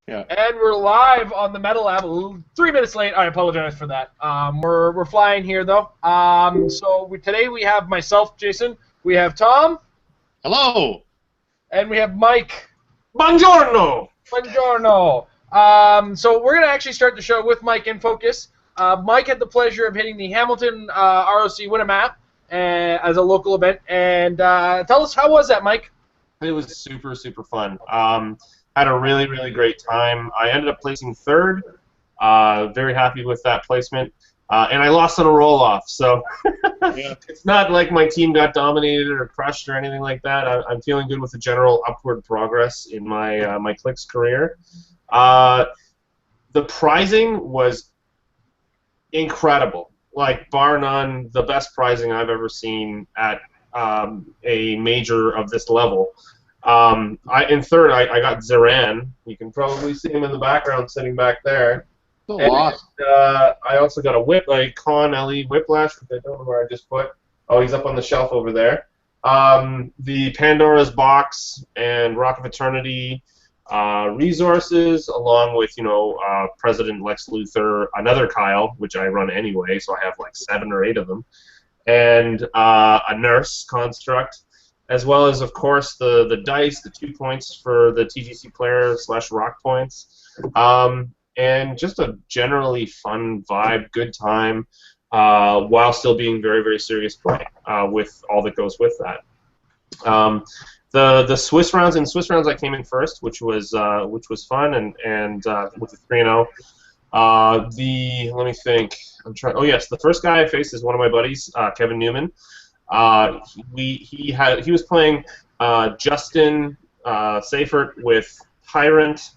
Yeah. And we're live on the Metal Lab. 3 minutes late. I apologize for that. We're flying here though. Today we have myself, Jason. We have Tom. Hello. And we have Mike. Buongiorno. Buongiorno. So we're gonna actually start the show with Mike in focus. Mike had the pleasure of hitting the Hamilton ROC Winamap as a local event. And tell us, how was that, Mike? It was super, super fun. Had a really, really great time. I ended up placing third. Very happy with that placement. And I lost on a roll-off, so Yeah. it's not like my team got dominated or crushed or anything like that. I'm feeling good with the general upward progress in my my Clicks career. The prizing was incredible, like bar none, the best prizing I've ever seen at a major of this level. In third, I got Zeran. You can probably see him in the background sitting back there. A And, lot. I also got a Con LE Whiplash, which I don't know where I just put. Oh, he's up on the shelf over there. The Pandora's Box and Rock of Eternity resources, along with, President Lex Luthor, another Kyle, which I run anyway, so I have like 7 or 8 of them, and a Nurse construct, as well as, of course, the dice, the 2 points for the TGC player / rock points, and just a generally fun vibe, good time, while still being very, very serious play with all that goes with that. The Swiss rounds, I came in first, which was fun, and with the 3-0. Let me think. Oh yes, the first guy I faced is one of my buddies, Kevin Newman. He was playing Justin Seifert with Tyrant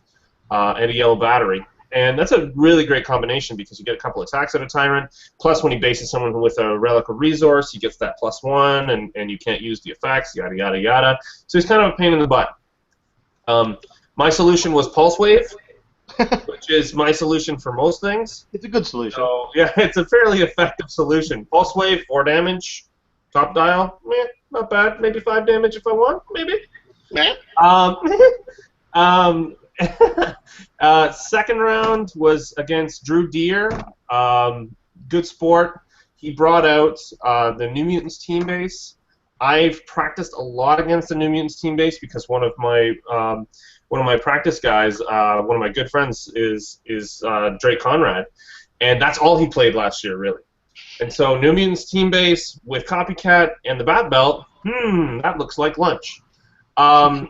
and a Yellow Battery, and that's a really great combination because you get a couple attacks out of Tyrant. Plus, when he bases someone with a Relic of Resource, he gets that +1, and you can't use the effects, yada yada yada. So he's kind of a pain in the butt. My solution was Pulse Wave, which is my solution for most things. It's a good solution. So yeah, it's a fairly effective solution. Pulse Wave, 4 damage. Top dial, not bad. Maybe 5 damage if I want, maybe. Second round was against Drew Deere. Good sport. He brought out the New Mutants team base. I've practiced a lot against the New Mutants team base because one of my practice guys, one of my good friends, is Drake Conrad, and that's all he played last year, really. And so New Mutants team base with Copycat and the Bat Belt, that looks like lunch. And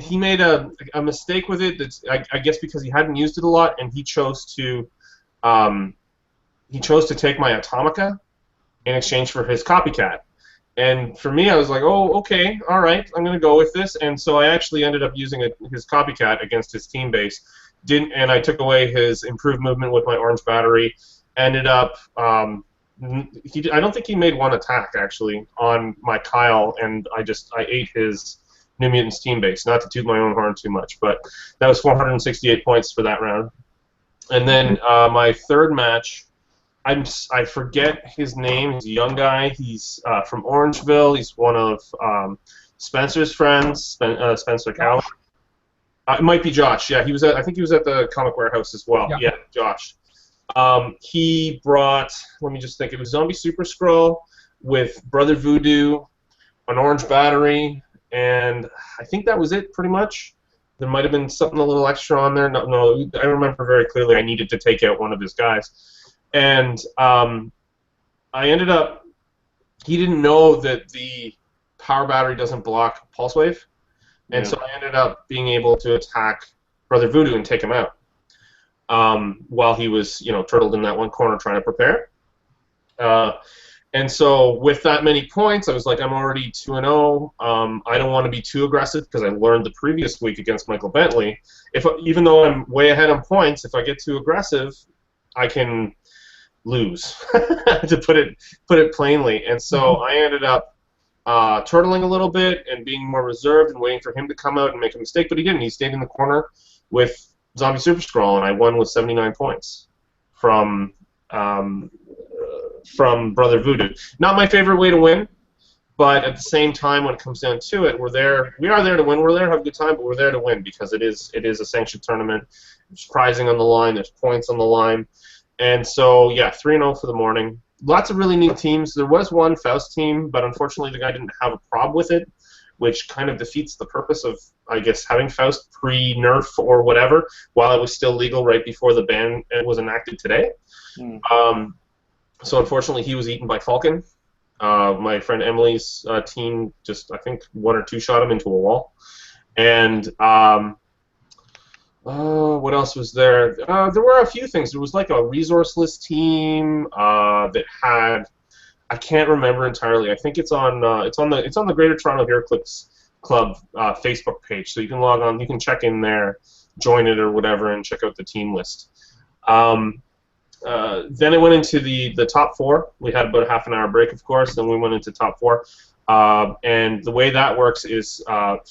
he made a mistake with it. That's I guess because he hadn't used it a lot, and he chose to take my Atomica in exchange for his Copycat. And for me, I was like, oh, okay, all right, I'm going to go with this. And so I actually ended up using his Copycat against his team base. And I took away his improved movement with my Orange Battery. Ended up, I don't think he made 1 attack, actually, on my Kyle, and I ate his New Mutants team base. Not to toot my own horn too much, but that was 468 points for that round. And then my third match, I forget his name. He's a young guy. He's from Orangeville. He's one of Spencer's friends, Spencer Cowan. It might be Josh. Yeah, I think he was at the Comic Warehouse as well. Yeah, Josh. He brought, let me just think, it was Zombie Super Skrull with Brother Voodoo, an Orange Battery, and I think that was it pretty much. There might have been something a little extra on there. No, I remember very clearly I needed to take out one of his guys. And I ended up, he didn't know that the Power Battery doesn't block Pulse Wave, and so I ended up being able to attack Brother Voodoo and take him out. While he was, turtled in that one corner trying to prepare. And so with that many points, I was like, I'm already 2-0. I don't want to be too aggressive because I learned the previous week against Michael Bentley. Even though I'm way ahead on points, if I get too aggressive, I can lose, to put it plainly. And so I ended up turtling a little bit and being more reserved and waiting for him to come out and make a mistake, but he didn't. He stayed in the corner with Zombie Super Skrull, and I won with 79 points from Brother Voodoo. Not my favorite way to win, But at the same time, when it comes down to it, we are there to win. We're there to have a good time, but we're there to win because it is a sanctioned tournament. There's prizing on the line. There's points on the line. And so, yeah, 3-0 for the morning. Lots of really neat teams. There was one Faust team, but unfortunately the guy didn't have a problem with it, which kind of defeats the purpose of, I guess, having Faust pre-nerf or whatever, while it was still legal right before the ban was enacted today. So unfortunately he was eaten by Falcon. My friend Emily's team just, I think, 1 or 2 shot him into a wall. And what else was there? There were a few things. There was like a resourceless team that had, I can't remember entirely. I think it's on the Greater Toronto Heroclix Club Facebook page, so you can log on, you can check in there, join it or whatever, and check out the team list. Then it went into the top 4. We had about a half an hour break, of course. Then we went into top 4, and the way that works is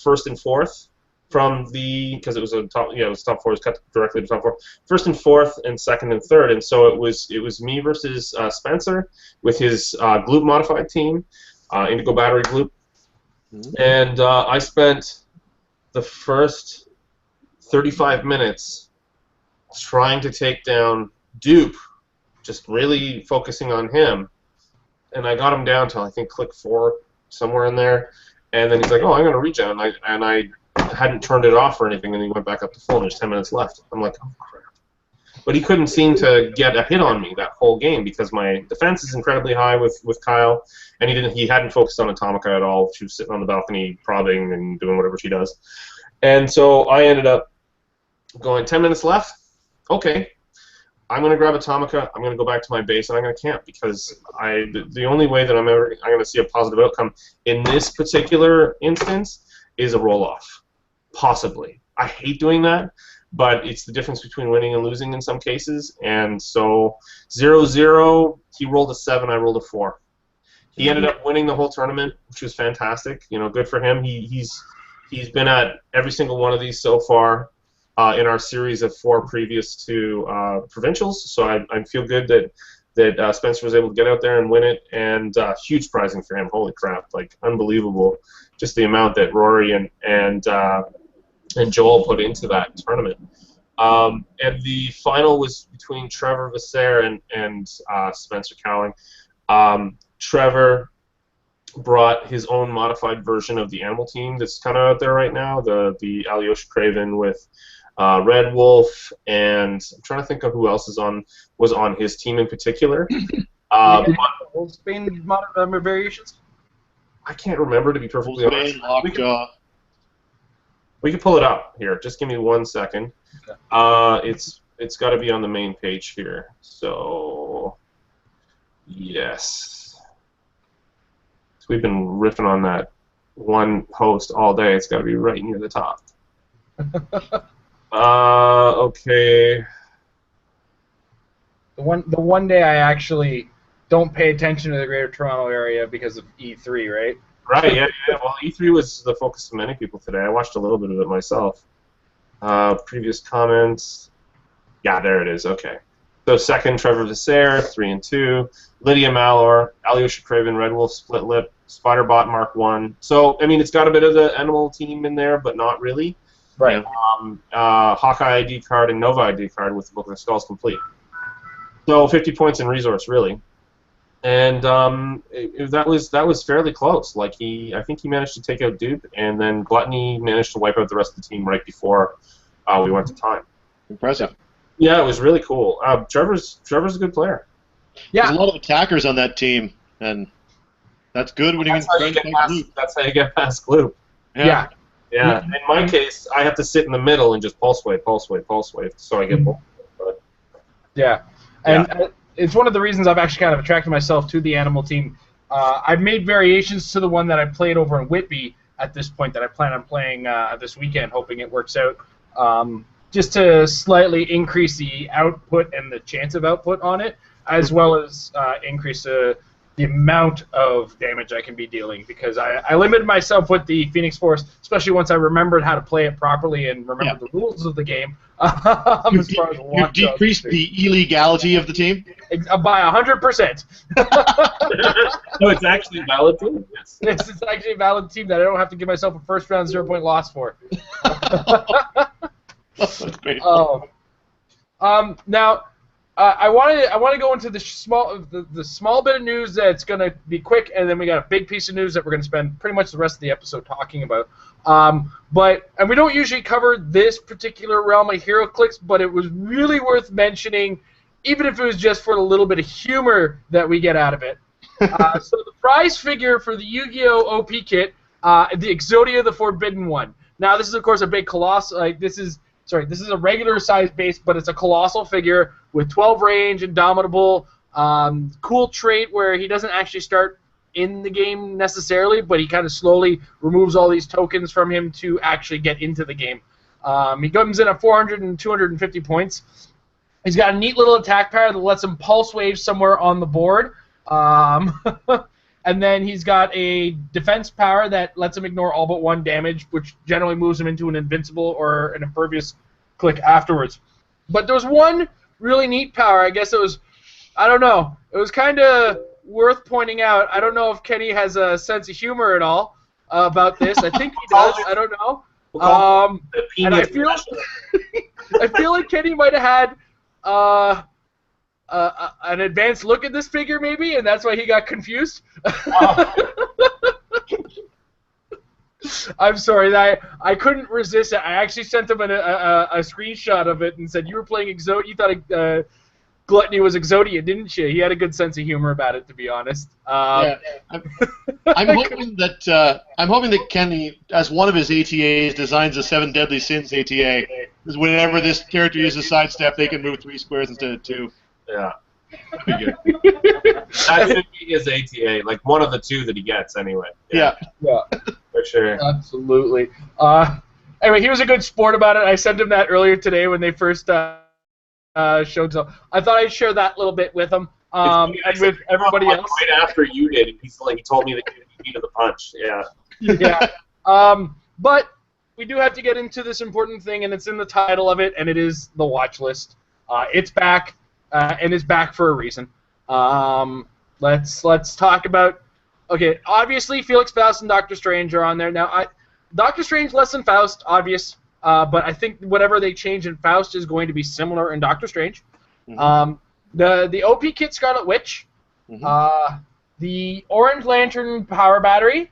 first and fourth. Because it was a top, it was top 4. It was cut directly to top 4. First and fourth, and second and third, and so it was me versus Spencer with his Gloop modified team, Indigo Battery Gloop, and I spent the first 35 minutes trying to take down Dupe, just really focusing on him, and I got him down to I think click 4 somewhere in there, and then he's like, "Oh, I'm going to regen," and I hadn't turned it off or anything, and he went back up to full, and there's 10 minutes left. I'm like, oh crap. But he couldn't seem to get a hit on me that whole game because my defense is incredibly high with Kyle, and he hadn't focused on Atomica at all. She was sitting on the balcony prodding and doing whatever she does. And so I ended up going 10 minutes left. Okay. I'm going to grab Atomica, I'm going to go back to my base, and I'm going to camp because the only way that I'm going to see a positive outcome in this particular instance is a roll-off. Possibly. I hate doing that, but it's the difference between winning and losing in some cases. And so 0-0, he rolled a 7, I rolled a 4. He ended up winning the whole tournament, which was fantastic. Good for him. He's been at every single one of these so far in our series of 4 previous to provincials. So I feel good that Spencer was able to get out there and win it, and huge prizing for him. Holy crap, like unbelievable. Just the amount that Rory and Joel put into that tournament. And the final was between Trevor Visser and Spencer Cowling. Trevor brought his own modified version of the animal team that's kind of out there right now, the Alyosha Craven with Red Wolf, and I'm trying to think of who else was on his team in particular. Spain variations? I can't remember, to be perfectly honest. We can pull it up here. Just give me 1 second. Okay. It's got to be on the main page here. So yes, so we've been riffing on that one post all day. It's got to be right near the top. Okay. The one day I actually don't pay attention to the Greater Toronto area because of E3, right? Right, yeah. Well, E3 was the focus of many people today. I watched a little bit of it myself. Previous comments. Yeah, there it is. Okay. So second, Trevor Visser, 3 and 2. Lydia Malor, Alyosha Craven, Red Wolf, Split Lip, Spiderbot, Mark 1. So, I mean, it's got a bit of the animal team in there, but not really. Right. Hawkeye ID card and Nova ID card with the Book of the Skulls complete. So 50 points in resource, really. And that was fairly close. Like I think he managed to take out Dupe, and then Gluttony managed to wipe out the rest of the team right before we went to time. Impressive. Yeah, it was really cool. Trevor's a good player. Yeah. There's a lot of attackers on that team, and that's good when that's how you get past Gloop. Yeah. Yeah. In my case, I have to sit in the middle and just pulse wave, so I get both. Yeah. And it's one of the reasons I've actually kind of attracted myself to the animal team. I've made variations to the one that I played over in Whitby at this point that I plan on playing this weekend, hoping it works out, just to slightly increase the output and the chance of output on it, as well as increase the the amount of damage I can be dealing, because I limited myself with the Phoenix Force, especially once I remembered how to play it properly and remember the rules of the game. As far as You've decreased the illegality of the team? By 100%. No, it's actually a valid team. Yes. It's actually a valid team that I don't have to give myself a first-round 0-point loss for. That's great. Now, I want to go into the small bit of news that's going to be quick, and then we got a big piece of news that we're going to spend pretty much the rest of the episode talking about. And we don't usually cover this particular realm of Heroclix, but it was really worth mentioning, even if it was just for the little bit of humor that we get out of it. So the prize figure for the Yu-Gi-Oh! OP kit, the Exodia the Forbidden One. Now, this is, of course, a big colossal. This is a regular size base, but it's a colossal figure with 12 range, indomitable, cool trait where he doesn't actually start in the game necessarily, but he kind of slowly removes all these tokens from him to actually get into the game. He comes in at 400 and 250 points. He's got a neat little attack power that lets him pulse wave somewhere on the board. And then he's got a defense power that lets him ignore all but one damage, which generally moves him into an invincible or an impervious click afterwards. But there was one really neat power. I guess it was, I don't know, it was kind of worth pointing out. I don't know if Kenny has a sense of humor at all about this. I think he does. I don't know. And I feel like Kenny might have had an advanced look at this figure, maybe, and that's why he got confused. I'm sorry, I couldn't resist it. I actually sent him a screenshot of it and said, "You were playing Exodia. You thought Gluttony was Exodia, didn't you?" He had a good sense of humor about it, to be honest. I'm hoping that Kenny, as one of his ATAs, designs a 7 Deadly Sins ATA. Because whenever this character uses sidestep, they can move 3 squares instead of 2. Yeah. That should be his ATA, like one of the 2 that he gets anyway. Yeah. For sure. Absolutely. Anyway, he was a good sport about it. I sent him that earlier today when they first showed. So I thought I'd share that little bit with him and with everybody else. Right after you did, he told me that he beat me to the punch. Yeah. Yeah. But we do have to get into this important thing, and it's in the title of it, and it is the watch list. It's back. And is back for a reason. Let's talk about. Okay, obviously Felix Faust and Doctor Strange are on there now. Doctor Strange less than Faust, obvious. But I think whatever they change in Faust is going to be similar in Doctor Strange. Mm-hmm. The OP kit Scarlet Witch, the Orange Lantern power battery,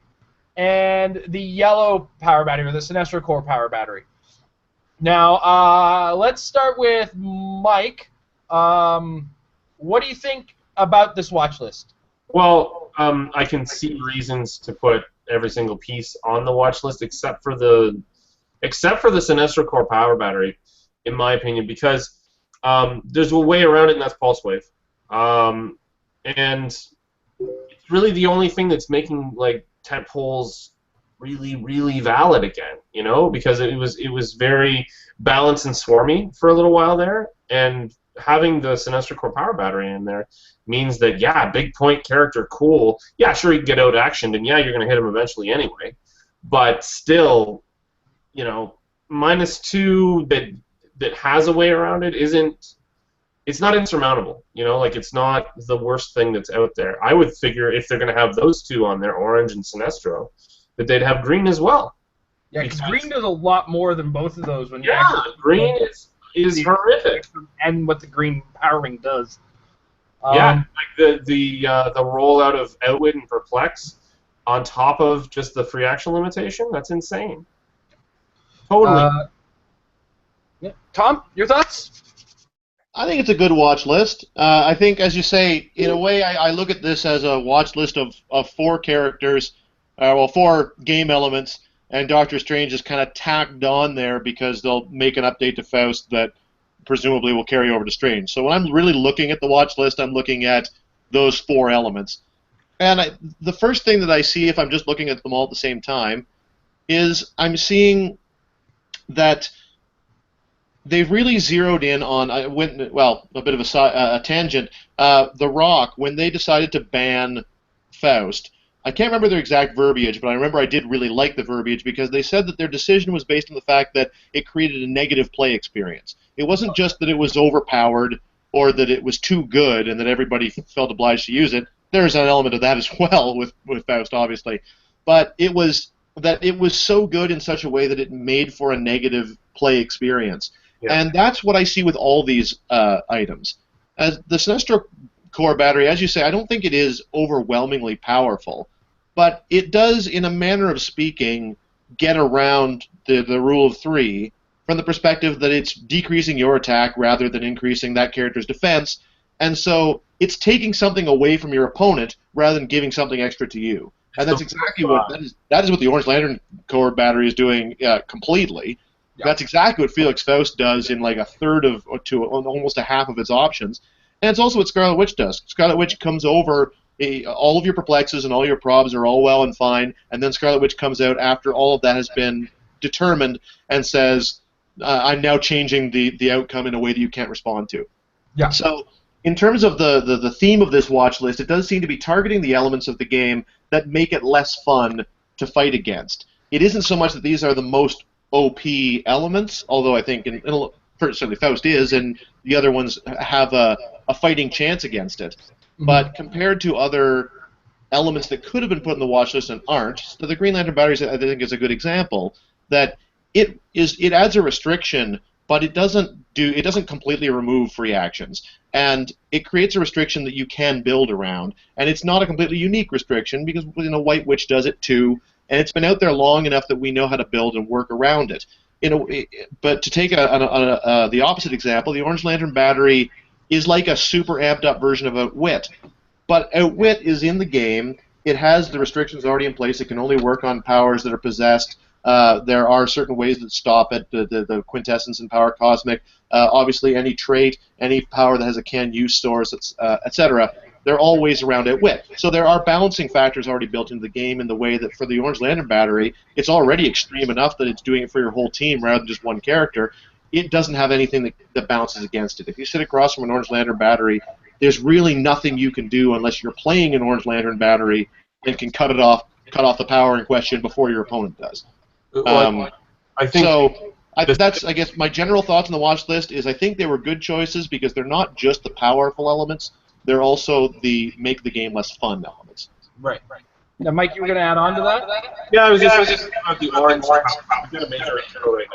and the yellow power battery, or the Sinestro Core power battery. Now let's start with Mike. What do you think about this watch list? Well, I can see reasons to put every single piece on the watch list except for the Sinestro Core power battery, in my opinion, because there's a way around it, and that's pulse wave. And it's really the only thing that's making like tentpoles really, really valid again, you know, because it was very balanced and swarmy for a little while there, and having the Sinestro Core power battery in there means that, yeah, big point character, cool. Yeah, sure, you can get out actioned, and yeah, you're going to hit him eventually anyway. But still, you know, -2 that has a way around it it's not insurmountable. You know, like it's not the worst thing that's out there. I would figure if they're going to have those 2 on there, Orange and Sinestro, that they'd have green as well. Yeah, because green does a lot more than both of those. When green is horrific, and what the green powering does. Like the rollout of Outwit and Perplex on top of just the free action limitation, that's insane. Totally. Yeah. Tom, your thoughts? I think it's a good watch list. I think, as you say, in a way, I look at this as a watch list of 4 characters, 4 game elements. And Doctor Strange is kind of tacked on there because they'll make an update to Faust that presumably will carry over to Strange. So when I'm really looking at the watch list, I'm looking at those 4 elements. And the first thing that I see, if I'm just looking at them all at the same time, is I'm seeing that they've really zeroed in on a bit of a tangent. The Rock, when they decided to ban Faust, I can't remember their exact verbiage, but I remember I did really like the verbiage because they said that their decision was based on the fact that it created a negative play experience. It wasn't just that it was overpowered or that it was too good and that everybody felt obliged to use it. There's an element of that as well with Faust, obviously, but it was that it was so good in such a way that it made for a negative play experience. Yeah. And that's what I see with all these items. As the Sinestro core battery, as you say, I don't think it is overwhelmingly powerful, but it does, in a manner of speaking, get around the rule of three from the perspective that it's decreasing your attack rather than increasing that character's defense, and so it's taking something away from your opponent rather than giving something extra to you. And that's exactly that is what the Orange Lantern core battery is doing completely. Yeah. That's exactly what Felix Faust does in like a third to almost a half of its options. And it's also what Scarlet Witch does. Scarlet Witch comes over, all of your perplexes and all your probs are all well and fine, and then Scarlet Witch comes out after all of that has been determined and says, I'm now changing the outcome in a way that you can't respond to. Yeah. So in terms of the theme of this watch list, it does seem to be targeting the elements of the game that make it less fun to fight against. It isn't so much that these are the most OP elements, although I think certainly Faust is, and the other ones have a fighting chance against it. Mm-hmm. But compared to other elements that could have been put in the watch list and aren't, so the Green Lantern batteries I think is a good example, that it adds a restriction, but it doesn't completely remove free actions. And it creates a restriction that you can build around. And it's not a completely unique restriction because White Witch does it too, and it's been out there long enough that we know how to build and work around it. But to take the opposite example, the Orange Lantern battery is like a super amped up version of Outwit. But Outwit is in the game. It has the restrictions already in place. It can only work on powers that are possessed. There are certain ways that stop it, the quintessence and power cosmic. Obviously, any trait, any power that has a can-use source, etc. They're all ways around Outwit. So there are balancing factors already built into the game in the way that for the Orange Lantern battery, it's already extreme enough that it's doing it for your whole team rather than just one character. It doesn't have anything that bounces against it. If you sit across from an Orange Lantern battery, there's really nothing you can do unless you're playing an Orange Lantern battery and can cut off the power in question before your opponent does. I think that's, I guess, my general thoughts on the watch list is I think they were good choices because they're not just the powerful elements, they're also the make the game less fun elements. Right. Now, Mike, you were going to add on to that? Yeah, I was just thinking about the orange. I'm going to major intro right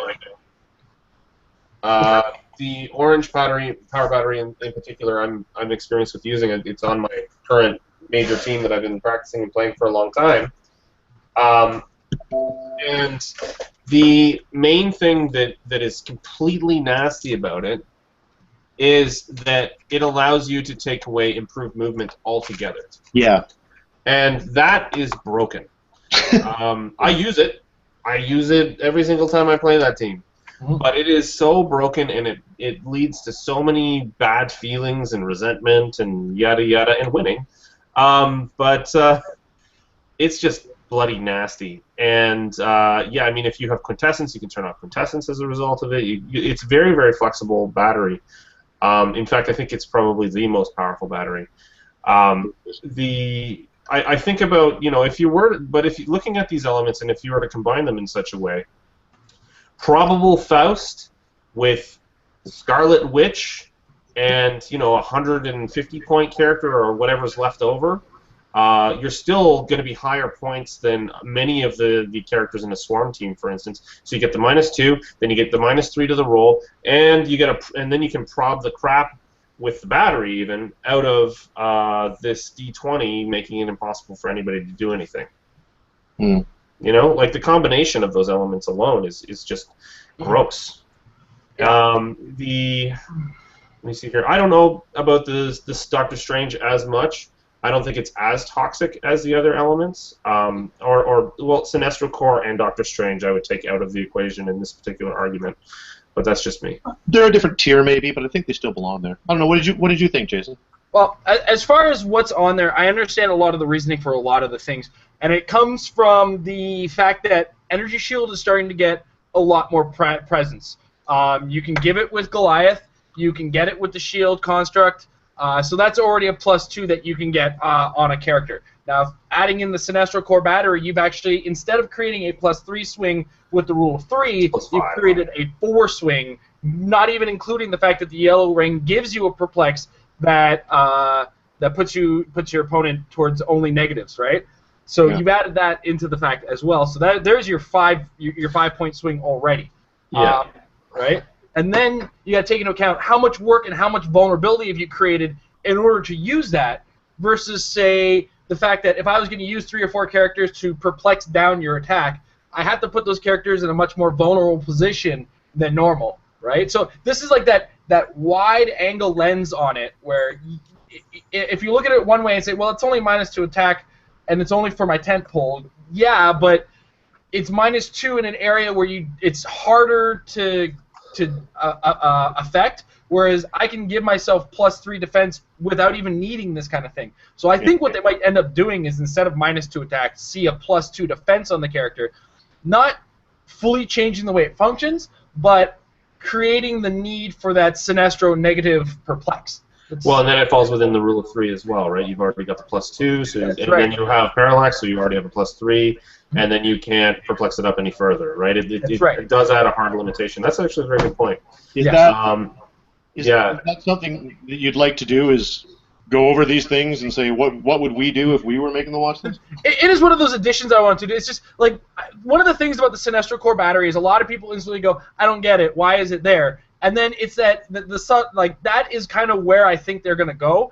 now. The orange power battery in particular, I'm experienced with using it. It's on my current major team that I've been practicing and playing for a long time. And the main thing that is completely nasty about it is that it allows you to take away improved movement altogether. Yeah. And that is broken. I use it. I use it every single time I play that team. Mm-hmm. But it is so broken, and it leads to so many bad feelings and resentment and yada yada and winning. But it's just bloody nasty. And yeah, I mean, if you have quintessence, you can turn off quintessence as a result of it. It's very, very flexible battery. In fact, I think it's probably the most powerful battery. I think about, if you're looking at these elements and if you were to combine them in such a way, probable Faust with Scarlet Witch and, a 150-point character or whatever's left over, you're still going to be higher points than many of the characters in a Swarm team, for instance. So you get the -2, then you get the -3 to the roll, and then you can prob the crap with the battery even out of this D20, making it impossible for anybody to do anything. Mm. Like the combination of those elements alone is just gross. Let me see here. I don't know about this Doctor Strange as much. I don't think it's as toxic as the other elements. Sinestro Core and Doctor Strange I would take out of the equation in this particular argument. But that's just me. They're a different tier maybe, but I think they still belong there. I don't know. What did you think, Jason? Well, as far as what's on there, I understand a lot of the reasoning for a lot of the things. And it comes from the fact that Energy Shield is starting to get a lot more presence. You can give it with Goliath. You can get it with the shield construct. So that's already a +2 that you can get on a character. Now, adding in the Sinestro Core Battery, you've actually, instead of creating a +3 swing with the rule of 3, you've created a 4 swing, not even including the fact that the yellow ring gives you a perplex that puts your opponent towards only negatives, right? So you've added that into the fact as well. So there's your 5-point swing already. Yeah. Right? And then you got to take into account how much work and how much vulnerability have you created in order to use that versus, say, the fact that if I was going to use 3 or 4 characters to perplex down your attack, I have to put those characters in a much more vulnerable position than normal, right? So this is like that wide angle lens on it where if you look at it one way and say, well, it's only -2 attack and it's only for my tent pole, yeah, but it's -2 in an area where it's harder to affect, whereas I can give myself +3 defense without even needing this kind of thing. So I think what they might end up doing is instead of -2 attack, see a +2 defense on the character, not fully changing the way it functions, but creating the need for that Sinestro negative perplex. Well, and then it falls within the rule of 3 as well, right? You've already got the +2, then you have parallax, so you already have a +3, and then you can't perplex it up any further, right? It does add a hard limitation. That's actually a very good point. Is that something that you'd like to do? Is go over these things and say what would we do if we were making the watch list? It is one of those additions I want to do. It's just like one of the things about the Sinestro Core Battery is a lot of people instantly go, I don't get it. Why is it there? And then it's that that is kind of where I think they're going to go.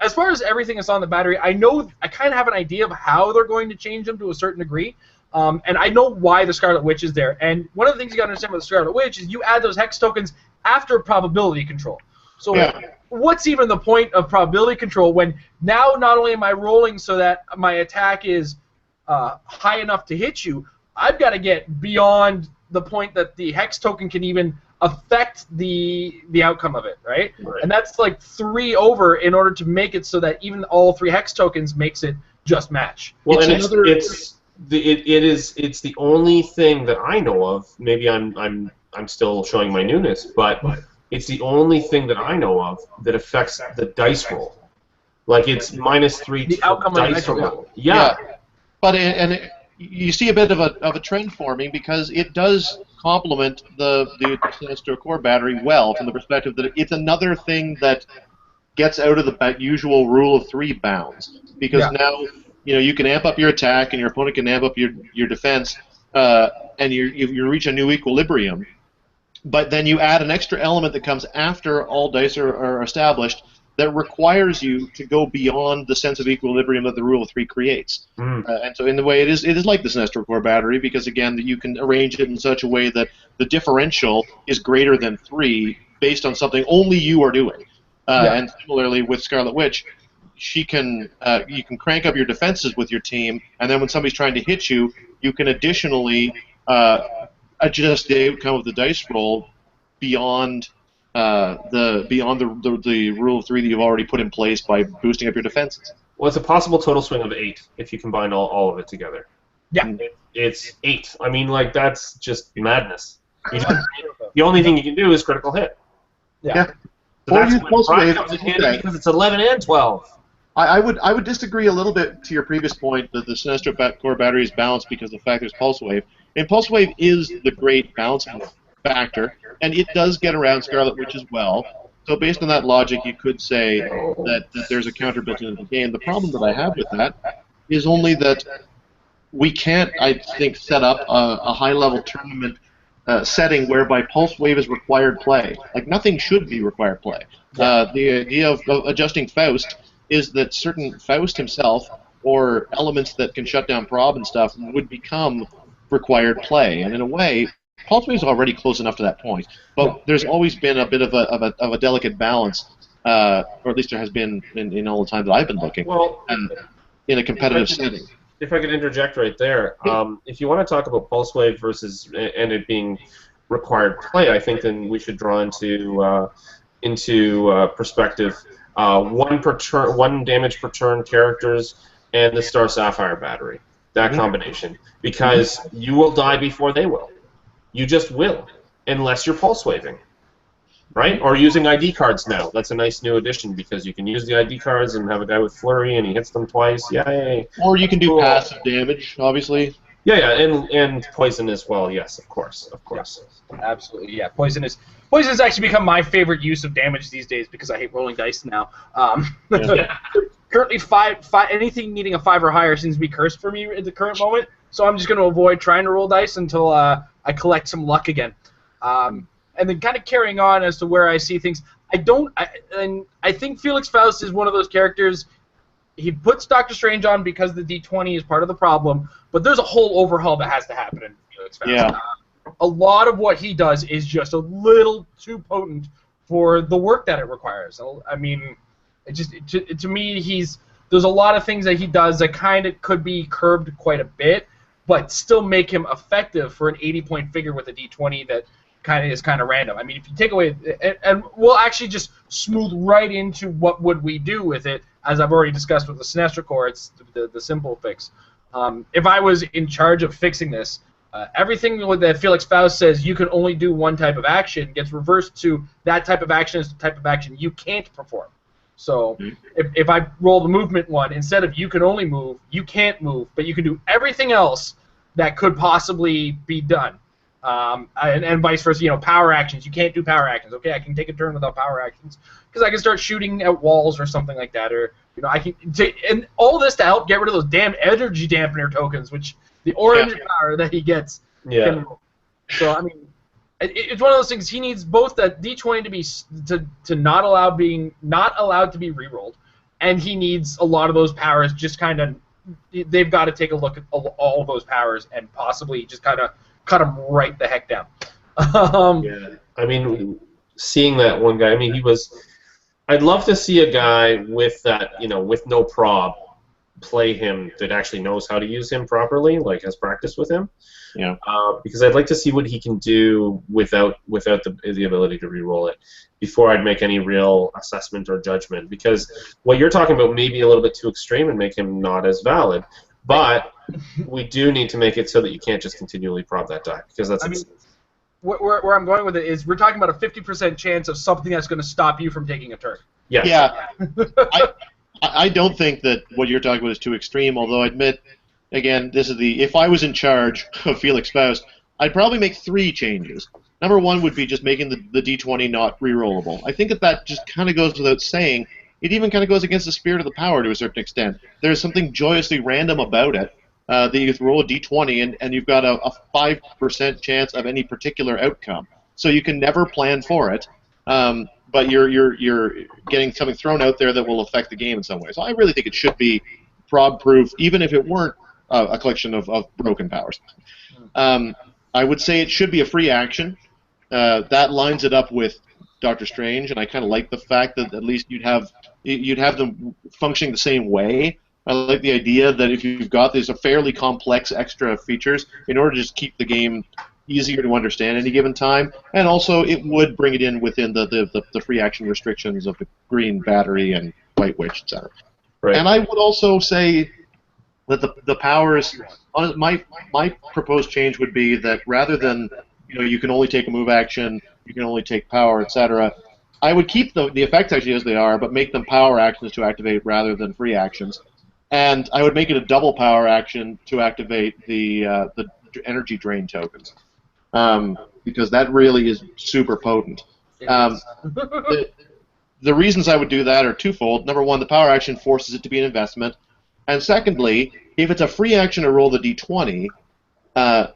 As far as everything that's on the battery, I kind of have an idea of how they're going to change them to a certain degree. And I know why the Scarlet Witch is there. And one of the things you got to understand about the Scarlet Witch is you add those hex tokens after probability control. So what's even the point of probability control when now not only am I rolling so that my attack is high enough to hit you, I've got to get beyond the point that the hex token can even affect the outcome of it, right? And that's like 3 over in order to make it so that even all 3 hex tokens makes it just match. Well, it's the only thing that I know of. Maybe I'm still showing my newness, but it's the only thing that I know of that affects the dice roll. Like it's -3 the outcome of the dice roll. Yeah. But you see a bit of a trend forming because it does complement the Sinestro Core Battery well from the perspective that it's another thing that gets out of the usual rule of 3 bounds because now you can amp up your attack and your opponent can amp up your defense and you reach a new equilibrium. But then you add an extra element that comes after all dice are established that requires you to go beyond the sense of equilibrium that the rule of 3 creates. And so in the way it is like the Sinestro Core Battery because, again, you can arrange it in such a way that the differential is greater than 3 based on something only you are doing. And similarly with Scarlet Witch, you can crank up your defenses with your team, and then when somebody's trying to hit you, you can additionally adjust the outcome of the dice roll beyond the rule of 3 that you've already put in place by boosting up your defenses. Well, it's a possible total swing of 8 if you combine all of it together. Yeah. It's 8. I mean, like, that's just madness. The only thing you can do is critical hit. Yeah. So that's when Brian comes in handy because it's 11 and 12. I would disagree a little bit to your previous point that the Sinestro Core Battery is balanced because of the fact there's Pulse Wave. And Pulse Wave is the great balancing factor, and it does get around Scarlet Witch as well. So based on that logic, you could say that there's a counter built into the game. The problem that I have with that is only that we can't, I think, set up a high-level tournament setting whereby Pulse Wave is required play. Like, nothing should be required play. The idea of adjusting Faust is that certain Faust himself or elements that can shut down Prob and stuff would become required play. And in a way, Pulse Wave is already close enough to that point, but there's always been a bit of a delicate balance, or at least there has been in all the time that I've been looking, in a competitive setting. If I could interject right there, if you want to talk about Pulse Wave versus and it being required play, I think then we should draw into perspective 1 damage per turn characters and the Star Sapphire Battery, that combination, because you will die before they will. You just will. unless you're pulse waving. Right? Or using ID cards now. That's a nice new addition because you can use the ID cards and have a guy with flurry and he hits them twice. Yay! Or you can do Cool. passive damage, obviously. Yeah, and poison as well. Yes, of course. Yeah, absolutely, yeah. Poison has actually become my favorite use of damage these days because I hate rolling dice now. Currently, anything needing a 5 or higher seems to be cursed for me at the current moment. So I'm just going to avoid trying to roll dice until I collect some luck again. And then kind of carrying on as to where I see things, I think Felix Faust is one of those characters. He puts Doctor Strange on because the D20 is part of the problem, but there's a whole overhaul that has to happen in Felix Faust. Yeah. A lot of what he does is just a little too potent for the work that it requires. I mean, to me, there's a lot of things that he does that kind of could be curbed quite a bit, but still make him effective for an 80-point figure with a D20 that is kind of random. I mean, if you take away, and we'll actually just smooth right into what would we do with it, as I've already discussed with the Sinestro Corps. It's the simple fix. If I was in charge of fixing this, everything that Felix Faust says you can only do one type of action gets reversed to that type of action is the type of action you can't perform. So if I roll the movement one, instead of you can only move, you can't move, but you can do everything else that could possibly be done. And vice versa, power actions. You can't do power actions. Okay, I can take a turn without power actions because I can start shooting at walls or something like that, or I can and all this to help get rid of those damn energy dampener tokens, which the orange power that he gets. Yeah. So I mean, it's one of those things. He needs both that D20 to be to not allowed to be rerolled, and he needs a lot of those powers. Just kind of, they've got to take a look at all of those powers and possibly just kind of cut him right the heck down. Yeah, I mean, seeing that one guy, I mean, I'd love to see a guy with that, with no prob, play him that actually knows how to use him properly, like has practice with him. Yeah. Because I'd like to see what he can do without the ability to re-roll it before I'd make any real assessment or judgment. Because what you're talking about may be a little bit too extreme and make him not as valid. But we do need to make it so that you can't just continually prob that die, because that's. I mean, where I'm going with it is we're talking about a 50% chance of something that's going to stop you from taking a turn. Yes. Yeah. I don't think that what you're talking about is too extreme. Although I admit, again, if I was in charge of Felix Faust, I'd probably make 3 changes. Number 1 would be just making the D20 not rerollable. I think that just kind of goes without saying. It even kind of goes against the spirit of the power to a certain extent. There's something joyously random about it, that you roll a d20 and you've got a 5% chance of any particular outcome. So you can never plan for it, but you're getting something thrown out there that will affect the game in some way. So I really think it should be prob-proof, even if it weren't a collection of broken powers. I would say it should be a free action. That lines it up with Doctor Strange, and I kind of like the fact that at least you'd have them functioning the same way. I like the idea that if you've got these fairly complex extra features, in order to just keep the game easier to understand at any given time, and also it would bring it in within the free action restrictions of the Green Battery and White Witch, etc. Right. And I would also say that the powers, my proposed change would be that rather than you can only take a move action, you can only take power, etc. I would keep the effects actually as they are, but make them power actions to activate rather than free actions. And I would make it a double power action to activate the energy drain tokens, because that really is super potent. The reasons I would do that are twofold. Number 1, the power action forces it to be an investment, and secondly, if it's a free action to roll the d20,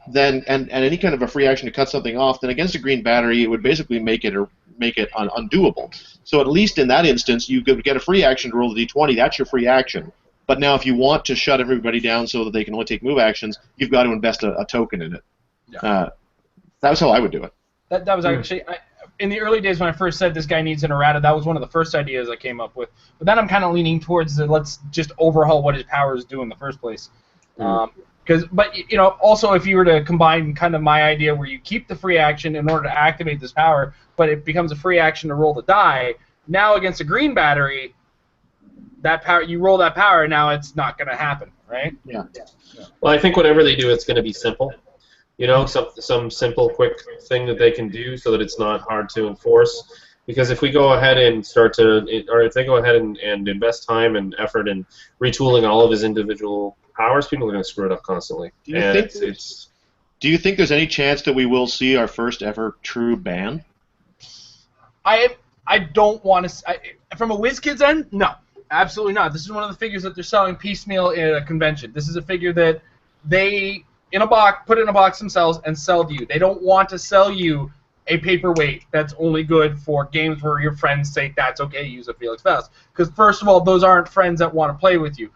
then and any kind of a free action to cut something off, then against a Green Battery, it would basically make it undoable. So at least in that instance, you could get a free action to roll the d20. That's your free action. But now, if you want to shut everybody down so that they can only take move actions, you've got to invest a token in it. Yeah. That's how I would do it. That was actually in the early days when I first said this guy needs an errata. That was one of the first ideas I came up with. But then I'm kind of leaning towards let's just overhaul what his powers do in the first place. But also if you were to combine kind of my idea where you keep the free action in order to activate this power, but it becomes a free action to roll the die. Now against a Green Battery, that power, you roll that power, now it's not going to happen, right? Yeah. Well, I think whatever they do, it's going to be simple. You know, some simple, quick thing that they can do so that it's not hard to enforce. Because if we go ahead and or if they go ahead and invest time and effort in retooling all of his individual powers, people are going to screw it up constantly. Do you think do you think there's any chance that we will see our first ever true ban? I don't want to. From a WizKids end, no, absolutely not. This is one of the figures that they're selling piecemeal in a convention. This is a figure that they put in a box themselves and sell to you. They don't want to sell you a paperweight that's only good for games where your friends say that's okay, use a Felix Faust. Because first of all, those aren't friends that want to play with you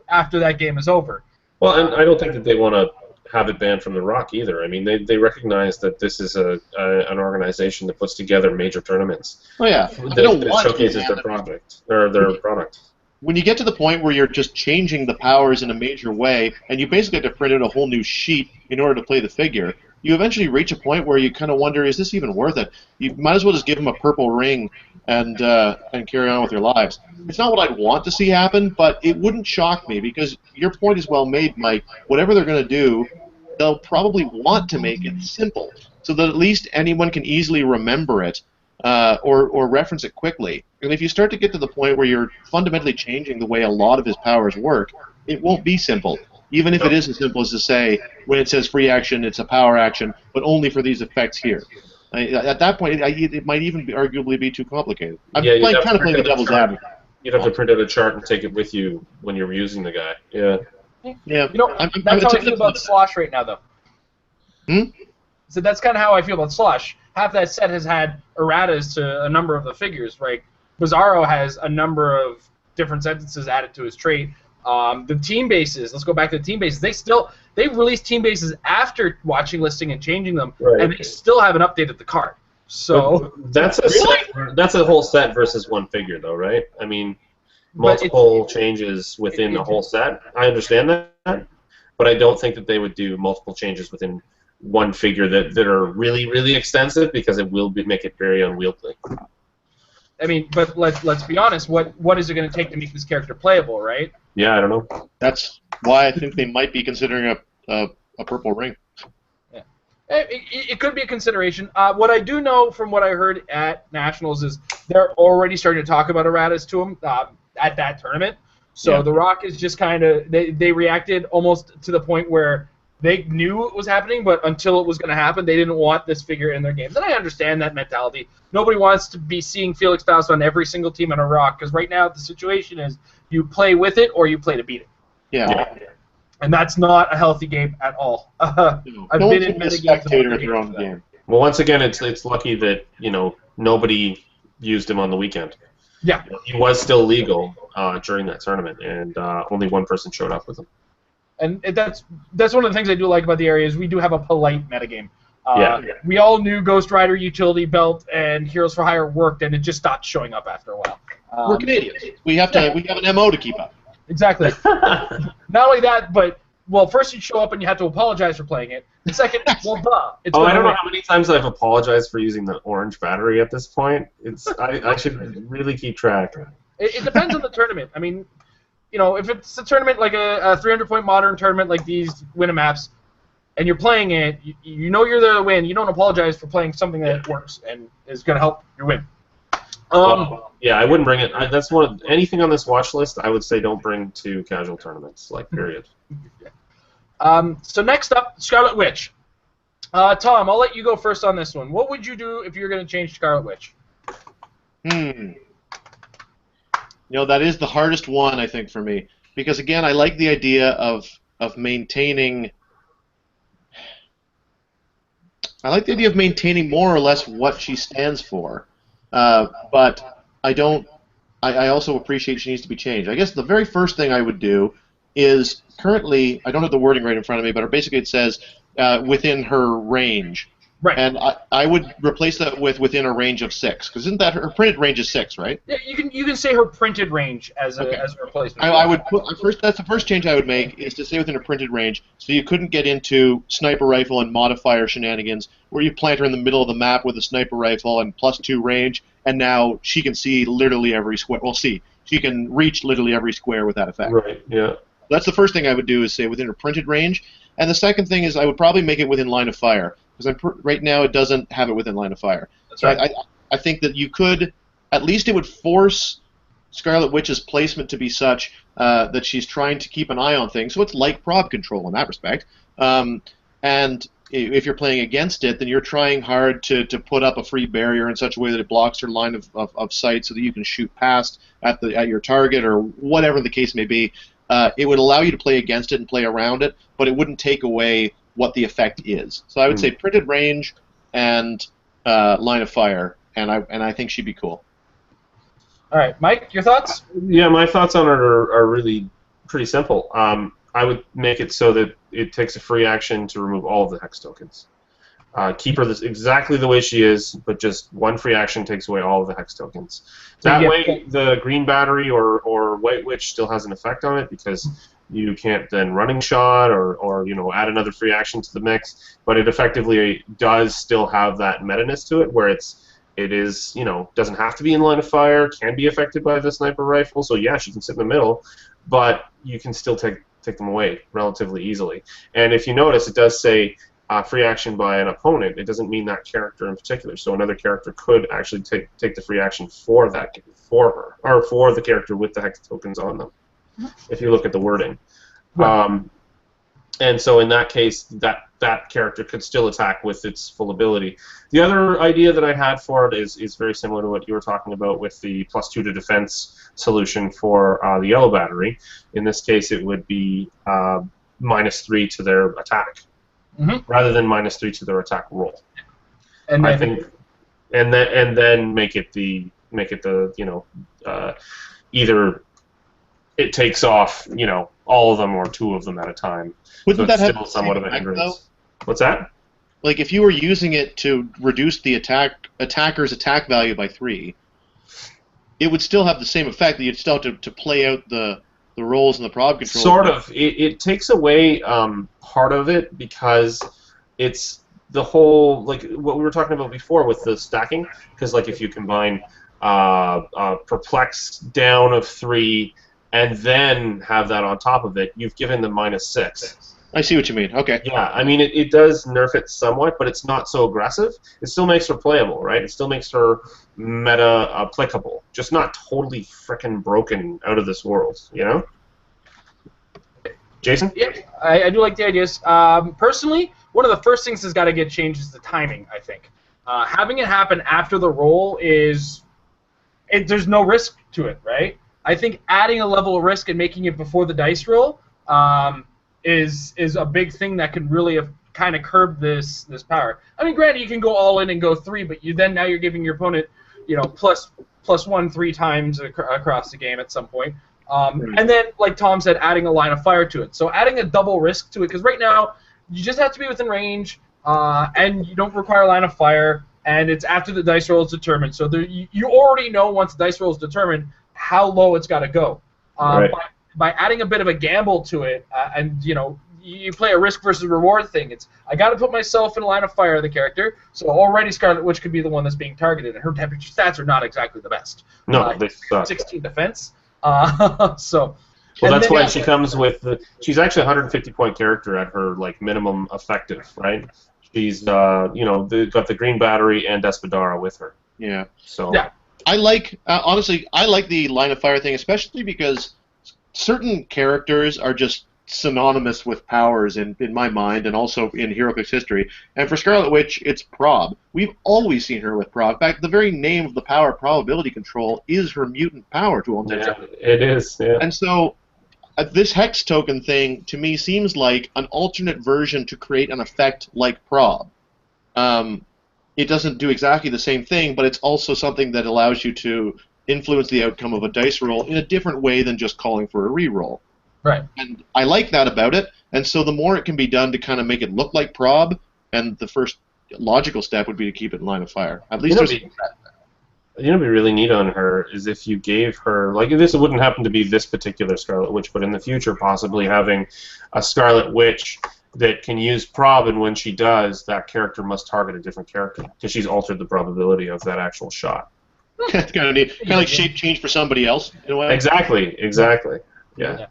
after that game is over. Well, and I don't think that they want to have it banned from the Rock either. I mean, they recognize that this is an organization that puts together major tournaments. Oh yeah, that showcases their product. When you get to the point where you're just changing the powers in a major way, and you basically have to print out a whole new sheet in order to play the figure, you eventually reach a point where you kind of wonder, is this even worth it? You might as well just give them a purple ring and carry on with your lives. It's not what I'd want to see happen, but it wouldn't shock me, because your point is well made, Mike. Whatever they're going to do, they'll probably want to make it simple, so that at least anyone can easily remember it or reference it quickly. And if you start to get to the point where you're fundamentally changing the way a lot of his powers work, it won't be simple. Even if it is as simple as to say, when it says free action, it's a power action, but only for these effects here. At that point, it might even arguably be too complicated. I'm kind of playing the devil's advocate. You'd have to print out a chart and take it with you when you're using the guy. Yeah. Yeah. You know, that's how I feel about Slosh right now, though. So that's kind of how I feel about Slosh. Half that set has had erratas to a number of the figures, right? Bizarro has a number of different sentences added to his trait. The team bases, let's go back to the team bases. They released team bases after watching listing and changing them, and they still haven't updated the card. So that's a whole set versus one figure, though, right? I mean, multiple changes within the whole set. I understand that, but I don't think that they would do multiple changes within one figure that are really, really extensive, because it will make it very unwieldy. I mean, but let's be honest. What is it going to take to make this character playable, right? Yeah, I don't know. That's why I think they might be considering a purple ring. Yeah, it could be a consideration. What I do know from what I heard at Nationals is they're already starting to talk about erratas to him at that tournament. So The Rock is just kind of they reacted almost to the point where they knew it was happening, but until it was going to happen, they didn't want this figure in their games. And I understand that mentality. Nobody wants to be seeing Felix Faust on every single team on a Rock, because right now the situation is you play with it or you play to beat it. Yeah. And that's not a healthy game at all. I've been in many spectator at their own game. Well, once again, it's lucky that nobody used him on the weekend. Yeah. He was still legal during that tournament, and only one person showed up with him. And that's one of the things I do like about the area is we do have a polite metagame. We all knew Ghost Rider, Utility Belt, and Heroes for Hire worked, and it just stopped showing up after a while. We're Canadians. We have an MO to keep up. Exactly. Not only that, but first you show up and you have to apologize for playing it. And second, duh. I don't know how many times I've apologized for using the orange battery at this point. I should really keep track. It depends on the tournament. I mean, if it's a tournament like a 300-point modern tournament like these Winamaps, and you're playing it, you know you're there to win. You don't apologize for playing something that works and is going to help you win. I wouldn't bring it. That's anything on this watch list. I would say don't bring to casual tournaments. Period. So next up, Scarlet Witch. Tom, I'll let you go first on this one. What would you do if you were going to change Scarlet Witch? That is the hardest one, I think, for me, because again, I like the idea of maintaining. I like the idea of maintaining more or less what she stands for, but I don't. I also appreciate she needs to be changed. I guess the very first thing I would do is currently I don't have the wording right in front of me, but basically it says within her range. Right. And I would replace that with within a range of 6, because isn't that her printed range is 6, right? Yeah, you can say her printed range as a replacement. I would put that's the first change I would make, is to say within a printed range, so you couldn't get into sniper rifle and modifier shenanigans where you plant her in the middle of the map with a sniper rifle and +2 range, and now she can see literally every square. Well, she can reach literally every square with that effect. Right. Yeah. That's the first thing I would do, is say within her printed range. And the second thing is I would probably make it within line of fire, because right now it doesn't have it within line of fire. That's so right. I think that you could, at least it would force Scarlet Witch's placement to be such that she's trying to keep an eye on things. So it's like prob control in that respect. And if you're playing against it, then you're trying hard to put up a free barrier in such a way that it blocks her line of sight so that you can shoot past at your target or whatever the case may be. It would allow you to play against it and play around it, but it wouldn't take away what the effect is. So I would say printed range and line of fire, and I think she'd be cool. All right, Mike, your thoughts? Yeah, my thoughts on it are really pretty simple. I would make it so that it takes a free action to remove all of the hex tokens. Keep her exactly the way she is, but just one free action takes away all of the hex tokens. That way, the green battery or white witch still has an effect on it, because you can't then running shot or add another free action to the mix. But it effectively does still have that meta-ness to it, where it is doesn't have to be in line of fire, can be affected by the sniper rifle. So yeah, she can sit in the middle, but you can still take them away relatively easily. And if you notice, it does say free action by an opponent. It doesn't mean that character in particular. So another character could actually take the free action for her, or for the character with the hex tokens on them, if you look at the wording. Right. And so in that case, that character could still attack with its full ability. The other idea that I had for it is very similar to what you were talking about with the +2 to defense solution for the yellow battery. In this case, it would be -3 to their attack, rather than -3 to their attack roll. And I think, and then make it the either it takes off all of them or 2 of them at a time. Wouldn't so that have still somewhat of a hindrance? Though? What's that? Like if you were using it to reduce the attacker's attack value by 3, it would still have the same effect. That you'd still have to play out the rolls and the prob control. Sort of. It takes away part of it, because it's the whole, like what we were talking about before with the stacking. Because like if you combine perplex down of 3 and then have that on top of it, you've given them -6. I see what you mean. Okay. Yeah, I mean, it does nerf it somewhat, but it's not so aggressive. It still makes her playable, right? It still makes her meta applicable, just not totally frickin' broken out of this world, Jason? Yeah, I do like the ideas. Personally, one of the first things that's got to get changed is the timing, I think. Having it happen after the roll there's no risk to it, right? I think adding a level of risk and making it before the dice roll is a big thing that can really kind of curb this power. I mean, granted, you can go all in and go 3, but now you're giving your opponent, +1 3 times across the game at some point. And then, like Tom said, adding a line of fire to it. So adding a double risk to it, because right now you just have to be within range, and you don't require a line of fire, and it's after the dice roll is determined. So you already know once the dice roll is determined how low it's got to go. Right. By adding a bit of a gamble to it, and you play a risk versus reward thing. I got to put myself in a line of fire of the character, so already Scarlet Witch could be the one that's being targeted, and her temperature stats are not exactly the best. No, they suck. 16 defense. Well, that's why she comes with she's actually a 150-point character at her minimum effective, right? She's got the green battery and Despedara with her. Yeah. So yeah. I like honestly, I like the line of fire thing, especially because certain characters are just synonymous with powers in my mind, and also in Heroclix history. And for Scarlet Witch, it's prob. We've always seen her with prob. In fact, the very name of the power, probability control, is her mutant power to all intents. Yeah, it is. Yeah. And so this hex token thing to me seems like an alternate version to create an effect like prob. It doesn't do exactly the same thing, but it's also something that allows you to influence the outcome of a dice roll in a different way than just calling for a reroll. Right. And I like that about it, and so the more it can be done to kind of make it look like prob, and the first logical step would be to keep it in line of fire. At least there's be really neat on her is if you gave her, this wouldn't happen to be this particular Scarlet Witch, but in the future possibly having a Scarlet Witch that can use prob, and when she does, that character must target a different character because she's altered the probability of that actual shot. It's kind of neat. Kind of like shape change for somebody else in a way. Exactly. Yeah.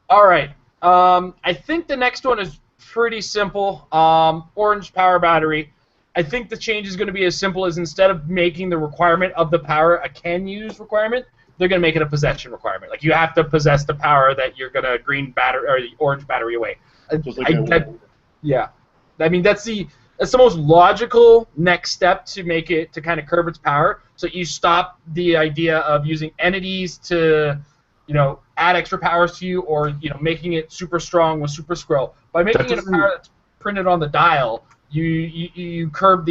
All right. I think the next one is pretty simple. Orange power battery. I think the change is going to be as simple as instead of making the requirement of the power a can-use requirement, they're going to make it a possession requirement. Like, you have to possess the power that you're going to green battery or the orange battery away. Yeah. I mean, that's the most logical next step to make it, to kind of curb its power, so you stop the idea of using entities to, add extra powers to you, or, making it super strong with Super Scroll. By making it a power that's printed on the dial, you curb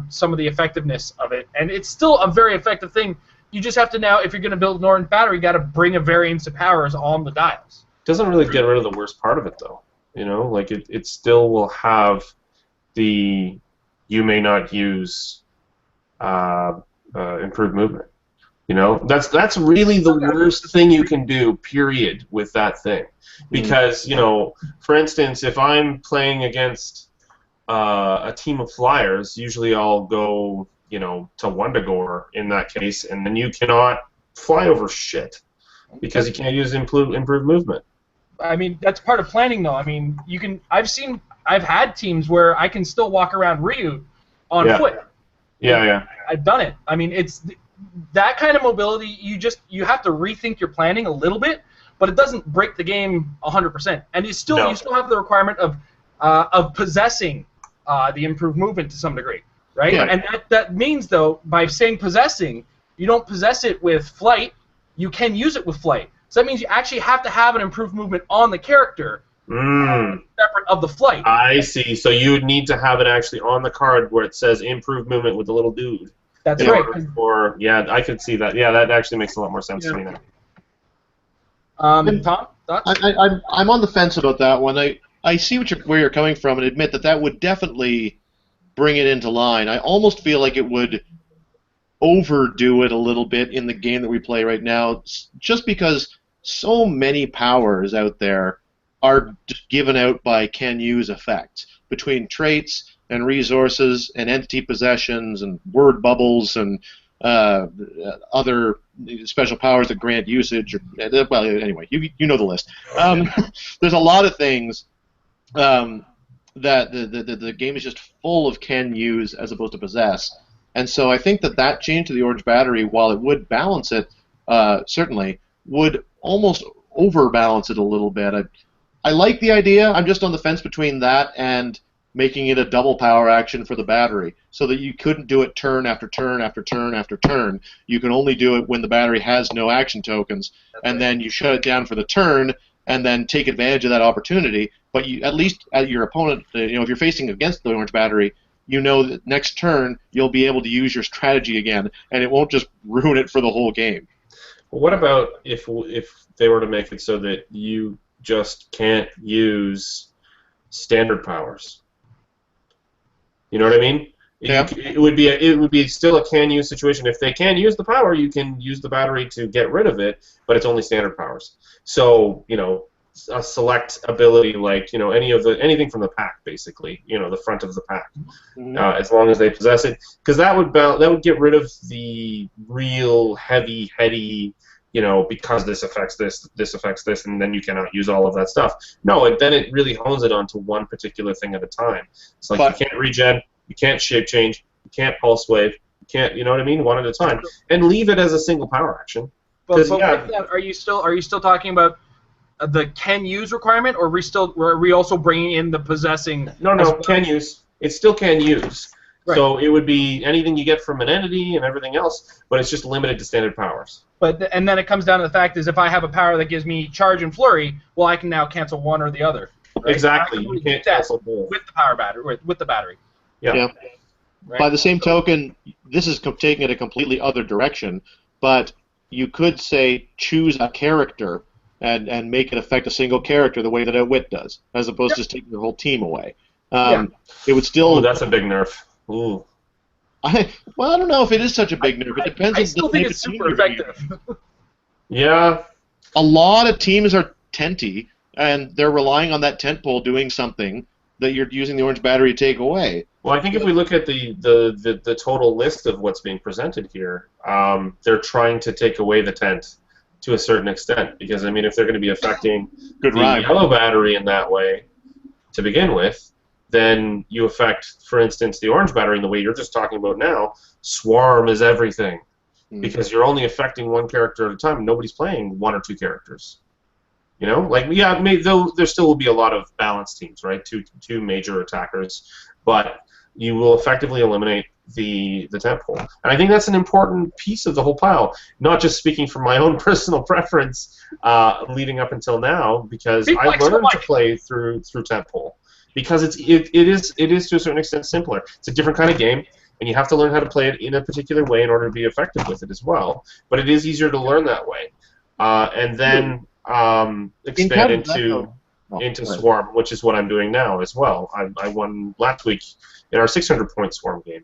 some of the effectiveness of it, and it's still a very effective thing. You just have to now, if you're going to build an orange battery, you got to bring a variance of powers on the dials. Doesn't really get rid of the worst part of it, though. Like it still will have the you may not use improved movement. That's really the worst thing you can do, period, with that thing. Because, for instance, if I'm playing against a team of flyers, usually I'll go, to Wundagore in that case, and then you cannot fly over shit because you can't use improved movement. I mean, that's part of planning, though. I mean, I've had teams where I can still walk around Ryu on foot. Yeah. I've done it. I mean, it's that kind of mobility. You have to rethink your planning a little bit, but it doesn't break the game 100%. And you still have the requirement of possessing the improved movement to some degree, right? Yeah. And that means, though, by saying possessing, you don't possess it with flight. You can use it with flight. So that means you actually have to have an improved movement on the character, separate of the flight. I see. So you would need to have it actually on the card where it says improved movement with the little dude. That's right. Or I could see that. Yeah, that actually makes a lot more sense to me now. Tom, thoughts? I'm on the fence about that one. I see where you're coming from, and admit that would definitely bring it into line. I almost feel like it would overdo it a little bit in the game that we play right now, just because so many powers out there are given out by can-use effects between traits and resources and entity possessions and word bubbles and other special powers that grant usage. Well, anyway, you know the list. There's a lot of things that the game is just full of can-use as opposed to possess. And so I think that change to the orange battery, while it would balance it, certainly, would almost overbalance it a little bit. I like the idea. I'm just on the fence between that and making it a double power action for the battery, so that you couldn't do it turn after turn after turn after turn. You can only do it when the battery has no action tokens, and then you shut it down for the turn, and then take advantage of that opportunity. But you, at least at your opponent, if you're facing against the orange battery, that next turn you'll be able to use your strategy again, and it won't just ruin it for the whole game. What about if they were to make it so that you just can't use standard powers? You know what I mean? Yeah. It would be still a can-use situation. If they can use the power, you can use the battery to get rid of it, but it's only standard powers. So, a select ability like, anything from the pack, basically, the front of the pack, as long as they possess it, because that would get rid of the real heady, because this affects this affects this, and then you cannot use all of that stuff. No, then it really hones it onto one particular thing at a time. It's like you can't regen, you can't shape change, you can't pulse wave, you can't, you know what I mean, one at a time, and leave it as a single power action. But with that, are you still talking about the can use requirement, or are we also bringing in the possessing? No, can use. It's still can use. Right. So it would be anything you get from an entity and everything else, but it's just limited to standard powers. And then it comes down to the fact is if I have a power that gives me charge and flurry, well, I can now cancel one or the other. Right? Exactly. You can't cancel both with the power battery. With the battery. Yeah. Right? By the same token, this is taking it a completely other direction, but you could say choose a character and make it affect a single character the way that a wit does, as opposed to just taking the whole team away. It would still. Ooh, that's a big nerf. Ooh. I don't know if it is such a big nerf. It depends. I still think it's super effective. Yeah. A lot of teams are tenty, and they're relying on that tent pole doing something that you're using the orange battery to take away. Well, I think if we look at the total list of what's being presented here, they're trying to take away the tent to a certain extent, because I mean, if they're going to be affecting Good the rhyme. yellow battery in that way to begin with, then you affect, for instance, the orange battery in the way you're just talking about now. Swarm is everything, because you're only affecting one character at a time. Nobody's playing one or two characters. You know, like, yeah, there still will be a lot of balanced teams, right? Two major attackers, but you will effectively eliminate the tentpole. And I think that's an important piece of the whole pile. Not just speaking from my own personal preference, leading up until now, because I learned to play through tentpole, because it is to a certain extent simpler. It's a different kind of game, and you have to learn how to play it in a particular way in order to be effective with it as well. But it is easier to learn that way, and then expand into Swarm, which is what I'm doing now as well. I won last week in our 600-point Swarm game,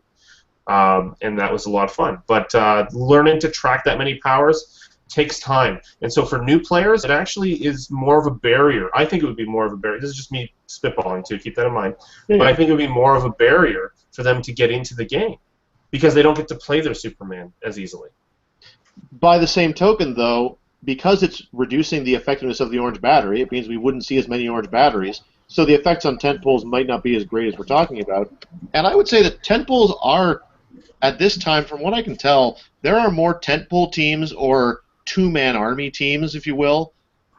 and that was a lot of fun. But learning to track that many powers takes time, and so for new players, it actually is more of a barrier. I think it would be more of a barrier. This is just me spitballing too. Keep that in mind. Yeah. But I think it would be more of a barrier for them to get into the game, because they don't get to play their Superman as easily. By the same token, though, because it's reducing the effectiveness of the orange battery, it means we wouldn't see as many orange batteries, so the effects on tentpoles might not be as great as we're talking about. And I would say that tentpoles are, at this time, from what I can tell, there are more tentpole teams or two-man army teams, if you will,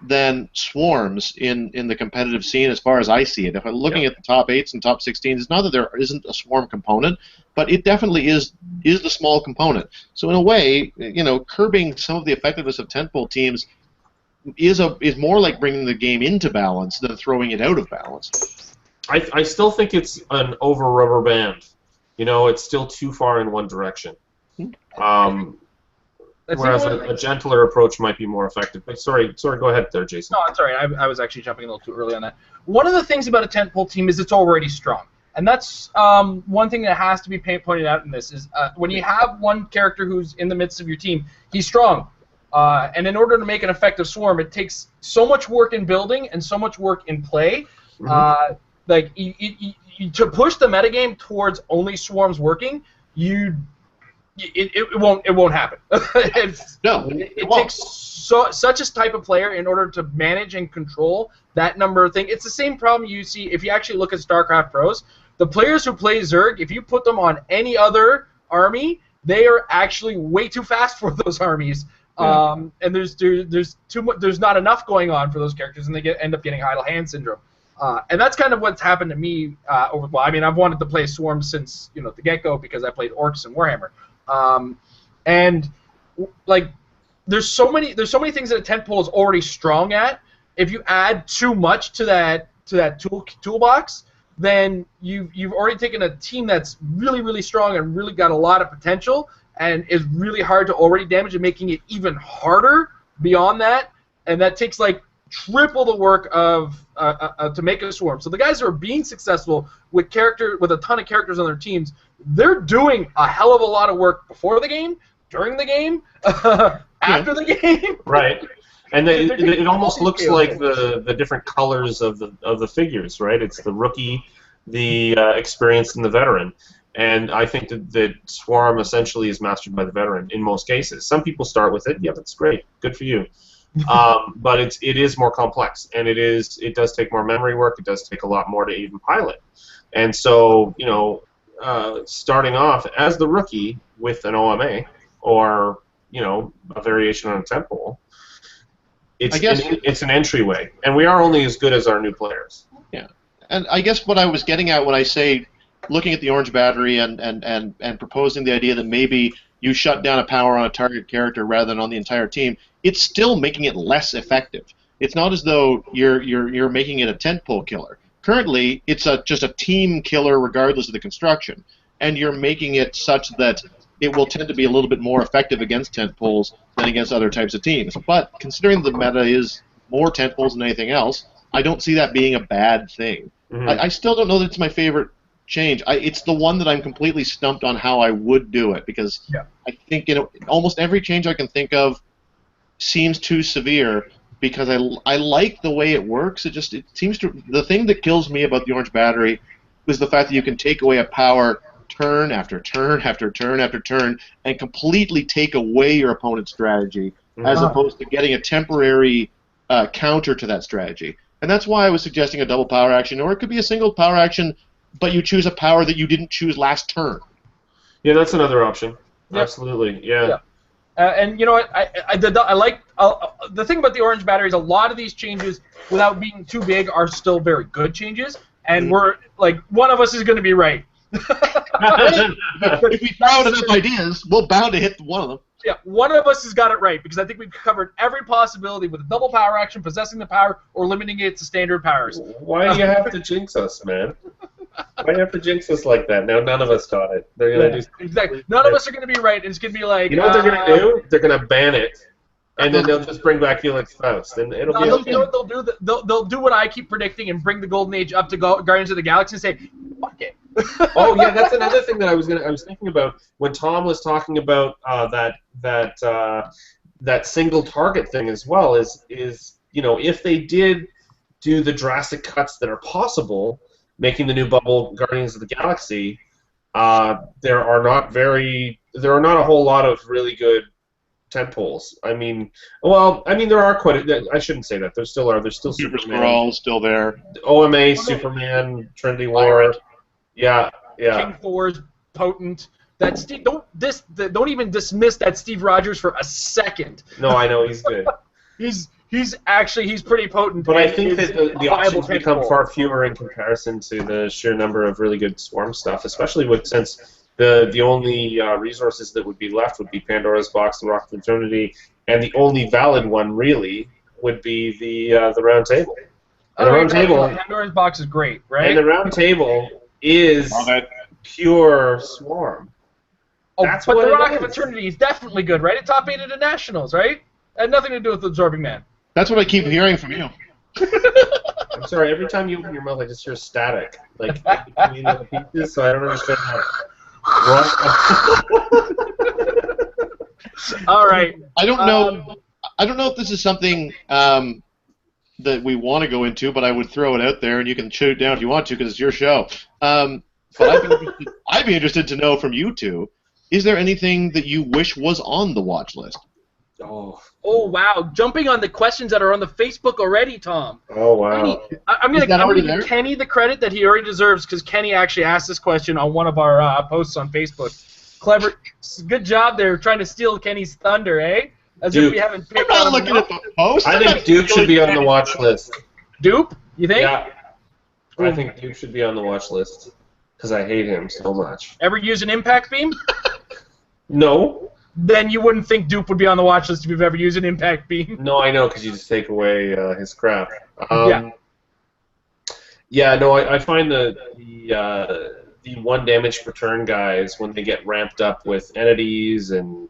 than swarms in the competitive scene as far as I see it. If I'm looking at the top 8s and top 16s, it's not that there isn't a swarm component, but it definitely is the small component. So in a way, you know, curbing some of the effectiveness of tentpole teams is more like bringing the game into balance than throwing it out of balance. I still think it's an over rubber band. You know, it's still too far in one direction. Whereas a gentler approach might be more effective. But sorry, go ahead there, Jason. No, I'm sorry. I was actually jumping a little too early on that. One of the things about a tentpole team is it's already strong. And that's one thing that has to be pointed out in this is when you have one character who's in the midst of your team, he's strong. And in order to make an effective swarm, it takes so much work in building and so much work in play. To push the metagame towards only swarms working, it won't happen. It takes such a type of player in order to manage and control that number of things. It's the same problem you see if you actually look at StarCraft Pros. The players who play Zerg, if you put them on any other army, they are actually way too fast for those armies. And there's not enough going on for those characters, and they end up getting idle hand syndrome. And that's kind of what's happened to me I've wanted to play Swarm since the get-go because I played Orcs and Warhammer. There's so many things that a tentpole is already strong at. If you add too much to that toolbox, then you've already taken a team that's really, really strong and really got a lot of potential and is really hard to already damage, and making it even harder beyond that. And that takes like triple the work of to make a swarm. So the guys who are being successful with a ton of characters on their teams, they're doing a hell of a lot of work before the game, during the game, after the game. Right. And it almost looks like the different colors of the figures, right? It's the rookie, the experienced, and the veteran. And I think that Swarm essentially is mastered by the veteran in most cases. Some people start with it. Yeah, that's great. Good for you. But it is more complex, and it does take more memory work. It does take a lot more to even pilot. And so, starting off as the rookie with an OMA or a variation on a tentpole, it's an entryway, and we are only as good as our new players. Yeah, and I guess what I was getting at when I say looking at the orange battery and proposing the idea that maybe you shut down a power on a target character rather than on the entire team, it's still making it less effective. It's not as though you're making it a tentpole killer. Currently, it's just a team killer regardless of the construction, and you're making it such that it will tend to be a little bit more effective against tentpoles than against other types of teams. But considering the meta is more tentpoles than anything else, I don't see that being a bad thing. Mm-hmm. I still don't know that it's my favorite change. It's the one that I'm completely stumped on how I would do it, because I think almost every change I can think of seems too severe, because I like the way it works. It seems to, the thing that kills me about the orange battery is the fact that you can take away a power turn after turn after turn after turn and completely take away your opponent's strategy as opposed to getting a temporary counter to that strategy. And that's why I was suggesting a double power action, or it could be a single power action, but you choose a power that you didn't choose last turn. Yeah, that's another option. Yep. Absolutely, yeah. And you know what? I like the thing about the orange batteries. A lot of these changes, without being too big, are still very good changes. And we're like, one of us is going to be right. If we throw out enough ideas, we're bound to hit one of them. Yeah, one of us has got it right, because I think we've covered every possibility with a double power action, possessing the power, or limiting it to standard powers. Why do you have to jinx us, man? Why do you have to jinx us like that? Now none of us got it. They're gonna do exactly. None of us are going to be right, and it's going to be like... You know what they're going to do? They're going to ban it, and then they'll just bring back Felix Faust, and it'll be okay. You know what they'll do? They'll do what I keep predicting and bring the Golden Age up to Guardians of the Galaxy and say, fuck it. Oh yeah, that's another thing that I was thinking about when Tom was talking about that single target thing as well. Is if they did do the drastic cuts that are possible, making the new bubble Guardians of the Galaxy, there are not a whole lot of really good tentpoles. I mean, there are quite. I shouldn't say that. There still are. There's still Super Superman, Skrull still there. OMA, Superman, Trinity War. Yeah. King Thor's potent. That Steve, don't even dismiss that Steve Rogers for a second. No, I know he's good. he's pretty potent. But I think that the options become far fewer in comparison to the sheer number of really good Swarm stuff, especially since the only resources that would be left would be Pandora's Box, the Rock of Eternity, and the only valid one really would be the Round Table. And the Round Table. Pandora's Box is great, right? And the Round Table is pure Swarm. Oh, That's but what the Rock it of is. Eternity is definitely good, right? It top 8 at the Nationals, right? Had nothing to do with Absorbing Man. That's what I keep hearing from you. I'm sorry, every time you open your mouth, I just hear static. Like, between the pieces, so I don't understand how. All right. I don't know. I don't know if this is something that we want to go into, but I would throw it out there, and you can shoot it down if you want to, because it's your show. But I'd be interested to know from you two: is there anything that you wish was on the watch list? Oh wow! Jumping on the questions that are on the Facebook already, Tom. Oh wow! Kenny, I'm going to give Kenny the credit that he already deserves, because Kenny actually asked this question on one of our posts on Facebook. Clever, good job there, trying to steal Kenny's thunder, eh? As Duke. if we haven't picked I'm on not him looking at the post. I think Duke should be on the watch list. Dupe, you think? Yeah. I think Duke should be on the watch list because I hate him so much. Ever use an impact beam? No. Then you wouldn't think Dupe would be on the watch list if you've ever used an impact beam. No, I know, because you just take away his crap. Yeah. Yeah, no, I find the 1 damage per turn guys, when they get ramped up with entities and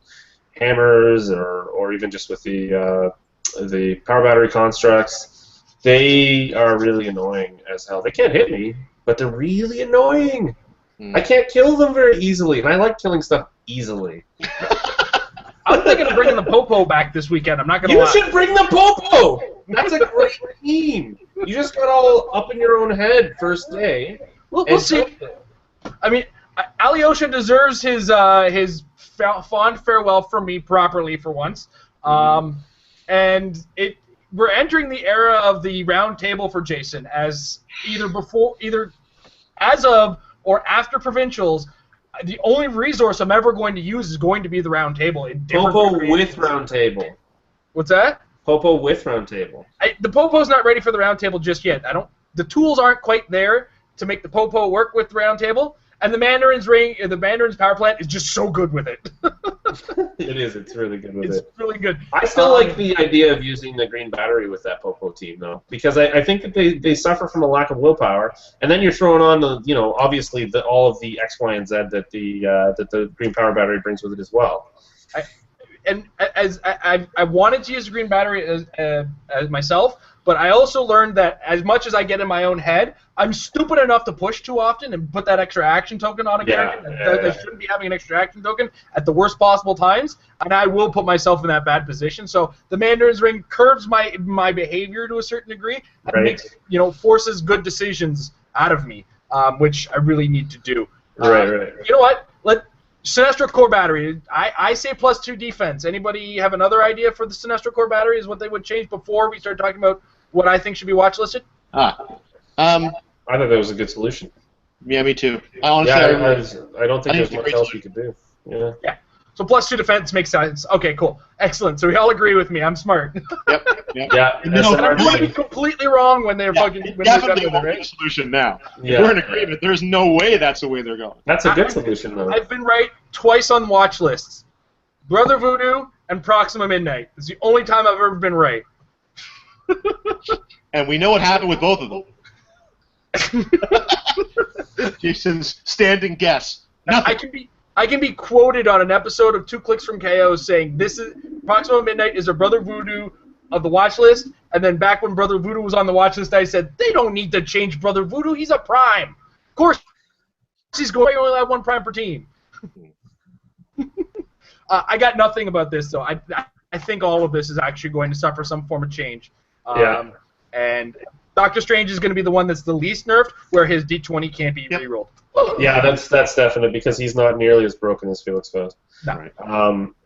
hammers, or even just with the power battery constructs, they are really annoying as hell. They can't hit me, but they're really annoying. I can't kill them very easily, and I like killing stuff easily. I'm thinking of bringing the Popo back this weekend. I'm not going to lie. You should bring the Popo! That's a great team. You just got all up in your own head first day. We'll see. I mean, Alyosha deserves his fond farewell from me properly for once. And we're entering the era of the round table for Jason, as either as of or after provincials. The only resource I'm ever going to use is going to be the round table. Popo with round table. What's that? Popo with round table. The Popo's not ready for the round table just yet. The tools aren't quite there to make the Popo work with the round table. And the Mandarin's power plant is just so good with it. It is. It's really good with it. It's really good. I still like the idea of using the green battery with that Popo team, though, because I think that they suffer from a lack of willpower, and then you're throwing on obviously all of the X, Y, and Z that the green power battery brings with it as well. I wanted to use the green battery as myself, but I also learned that as much as I get in my own head, I'm stupid enough to push too often and put that extra action token on a character. They shouldn't be having an extra action token at the worst possible times, and I will put myself in that bad position. So the Mandarin's Ring curbs my behavior to a certain degree and makes forces good decisions out of me, which I really need to do. Right. You know what? Sinestro core battery. I say +2 defense. Anybody have another idea for the Sinestro core battery? Is what they would change before we start talking about what I think should be watch listed? I thought that was a good solution. Yeah, me too. I honestly, I don't think there's much else you could do. Yeah. Yeah. So +2 defense makes sense. Okay, cool. Excellent. So we all agree with me. I'm smart. Yep. Yeah. And I'm going to be completely wrong when they're fucking... When definitely they're won't right? be a solution now. Yeah. We're in agreement. There's no way that's the way they're going. That's a good solution, though. I've been right twice on watch lists. Brother Voodoo and Proxima Midnight. It's the only time I've ever been right. And we know what happened with both of them. Jason's standing guess. Nothing. I can be quoted on an episode of 2 Clicks from KO saying this is Proxima Midnight is a Brother Voodoo of the watch list, and then back when Brother Voodoo was on the watch list, I said they don't need to change Brother Voodoo. He's a prime. Of course, he's going to only have 1 prime per team. I got nothing about this though. I think all of this is actually going to suffer some form of change. And Doctor Strange is going to be the one that's the least nerfed, where his D20 can't be rerolled. Yeah, that's definite because he's not nearly as broken as Felix Faust. No. Right.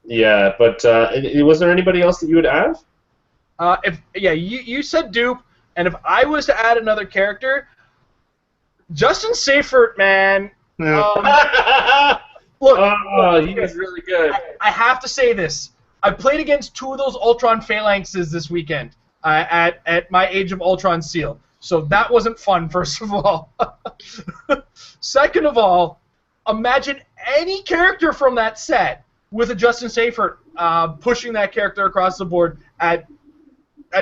Yeah, but was there anybody else that you would add? You said Dupe, and if I was to add another character, Justin Seifert, man. Yeah. Look, he was really good. I have to say this. I played against 2 of those Ultron Phalanxes this weekend at my Age of Ultron seal. So that wasn't fun, first of all. Second of all, imagine any character from that set with a Justin Seifert pushing that character across the board at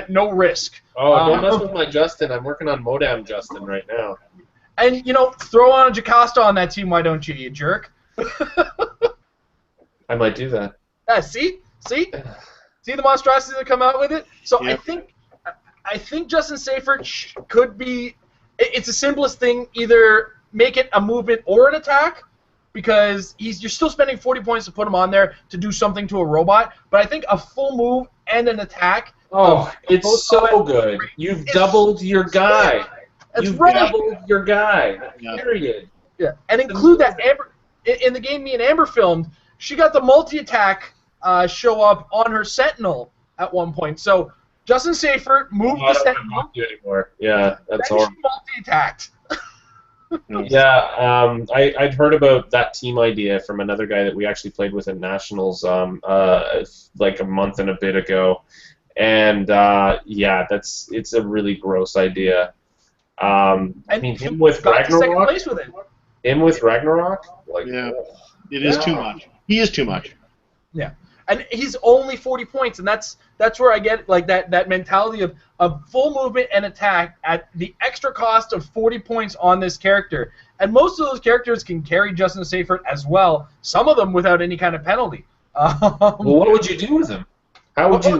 no risk. Oh, don't mess with my Justin. I'm working on Modam Justin right now. And, throw on a Jocasta on that team, why don't you jerk? I might do that. See the monstrosity that come out with it. So Yep. I think Justin Seifert could be. It's the simplest thing. Either make it a movement or an attack, because you're still spending 40 points to put him on there to do something to a robot. But I think a full move and an attack. Oh, it's so good. You've doubled your guy. You've doubled your guy. Period. Yeah, and include that Amber in the game. Me and Amber filmed. She got the multi-attack show up on her Sentinel at one point. So Justin Seifert moved the Sentinel. Anymore. Yeah, that's then horrible. She multi-attacked. Yeah, I'd heard about that team idea from another guy that we actually played with at Nationals like a month and a bit ago, and it's a really gross idea. I mean, him with Ragnarok. Him with Ragnarok, it is too much. He is too much. Yeah. And he's only 40 points, and that's where I get like that mentality of full movement and attack at the extra cost of 40 points on this character. And most of those characters can carry Justin Seifert as well, some of them without any kind of penalty. Well, what would you do with him? How would you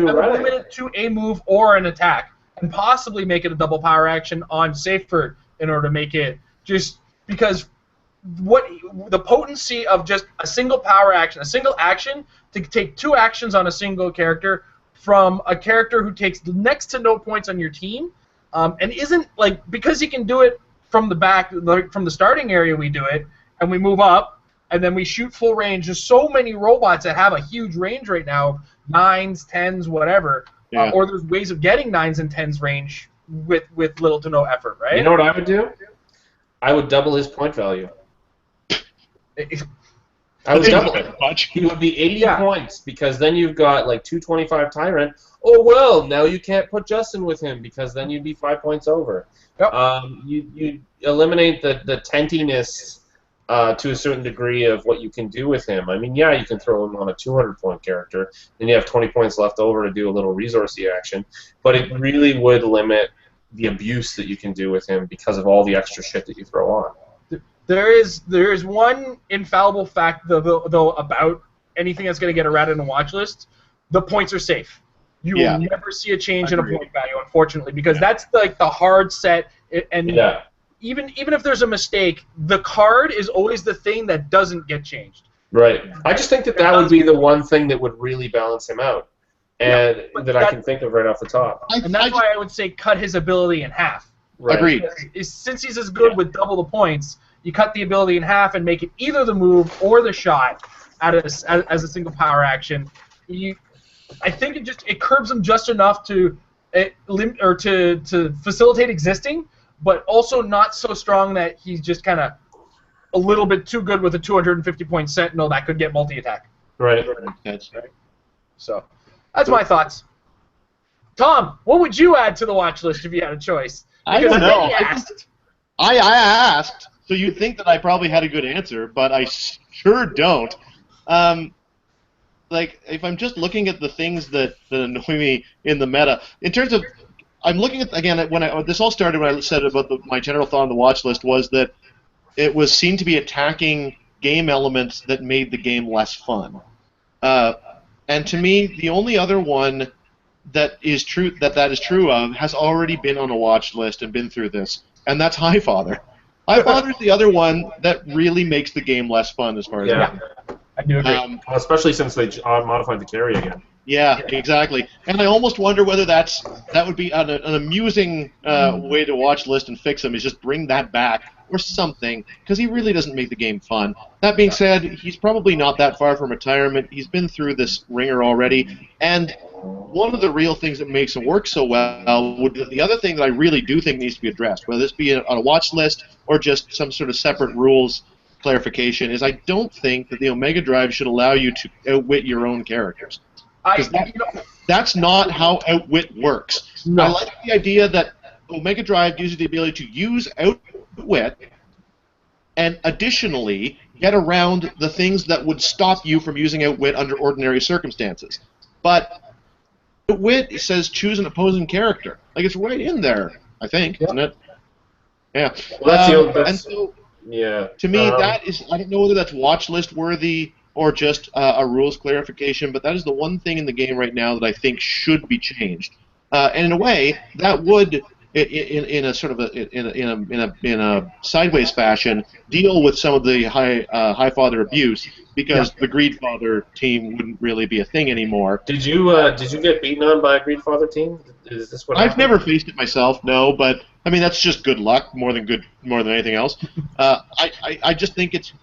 limit it to a move or an attack, and possibly make it a double power action on Seifert in order to make it just because what the potency of just a single power action, a single action to take 2 actions on a single character from a character who takes next to no points on your team, and isn't like because he can do it from the back, from the starting area we do it, and we move up, and then we shoot full range. There's so many robots that have a huge range right now, 9s, 10s, whatever, or there's ways of getting 9s and 10s range with little to no effort, right? You know what I would do? I would double his point value. I would double it. He would be 80 points because then you've got like 225 Tyrant. Oh well, now you can't put Justin with him because then you'd be 5 points over. Yep. You eliminate the tentiness to a certain degree of what you can do with him. I mean, you can throw him on a 200-point character, then you have 20 points left over to do a little resourcey action. But it really would limit the abuse that you can do with him because of all the extra shit that you throw on. There is one infallible fact though about anything that's going to get errated in a watch list. The points are safe. You will never see a change in a point value, unfortunately, because that's like the hard set. And even if there's a mistake, the card is always the thing that doesn't get changed. Right. I just think that would be the one thing that would really balance him out, and that I can think of right off the top. And that's why I would say cut his ability in half. Right. Agreed. Since he's as good with double the points, you cut the ability in half and make it either the move or the shot as a single power action. I think it curbs him just enough to facilitate existing, but also not so strong that he's just kind of a little bit too good with a 250-point Sentinel that could get multi-attack. Right. Right. So that's my thoughts. Tom, what would you add to the watch list if you had a choice? I Because don't know. Vinny asked. I asked, so you'd think that I probably had a good answer, but I sure don't. Like, if I'm just looking at the things that annoy me in the meta, in terms of, I'm looking at, again, this all started when I said about my general thought on the watch list was that it was seen to be attacking game elements that made the game less fun. And to me, the only other one that is true of has already been on a watch list and been through this, and that's Highfather. Highfather's the other one that really makes the game less fun as far as I do agree. Well, especially since they modified the carry again. Yeah, exactly. And I almost wonder whether that would be an amusing way to watch list and fix him, is just bring that back or something, because he really doesn't make the game fun. That being said, he's probably not that far from retirement. He's been through this ringer already, and one of the real things that makes him work so well, the other thing that I really do think needs to be addressed, whether this be on a watch list or just some sort of separate rules clarification, is I don't think that the Omega Drive should allow you to outwit your own characters. That's not how outwit works. No. I like the idea that Omega Drive gives you the ability to use outwit and additionally get around the things that would stop you from using outwit under ordinary circumstances. But outwit says choose an opposing character. Like, it's right in there, I think, isn't it? Yeah. Well, and so, yeah. to me, that is, I don't know whether that's watch list worthy or just a rules clarification, but that is the one thing in the game right now that I think should be changed. And in a way, that would, in a sort of in a sideways fashion, deal with some of the Highfather abuse, because the Greedfather team wouldn't really be a thing anymore. Did you get beaten on by a Greedfather team? Is this what I've happened? never faced it myself, no, but I mean that's just good luck more than anything else. I just think it's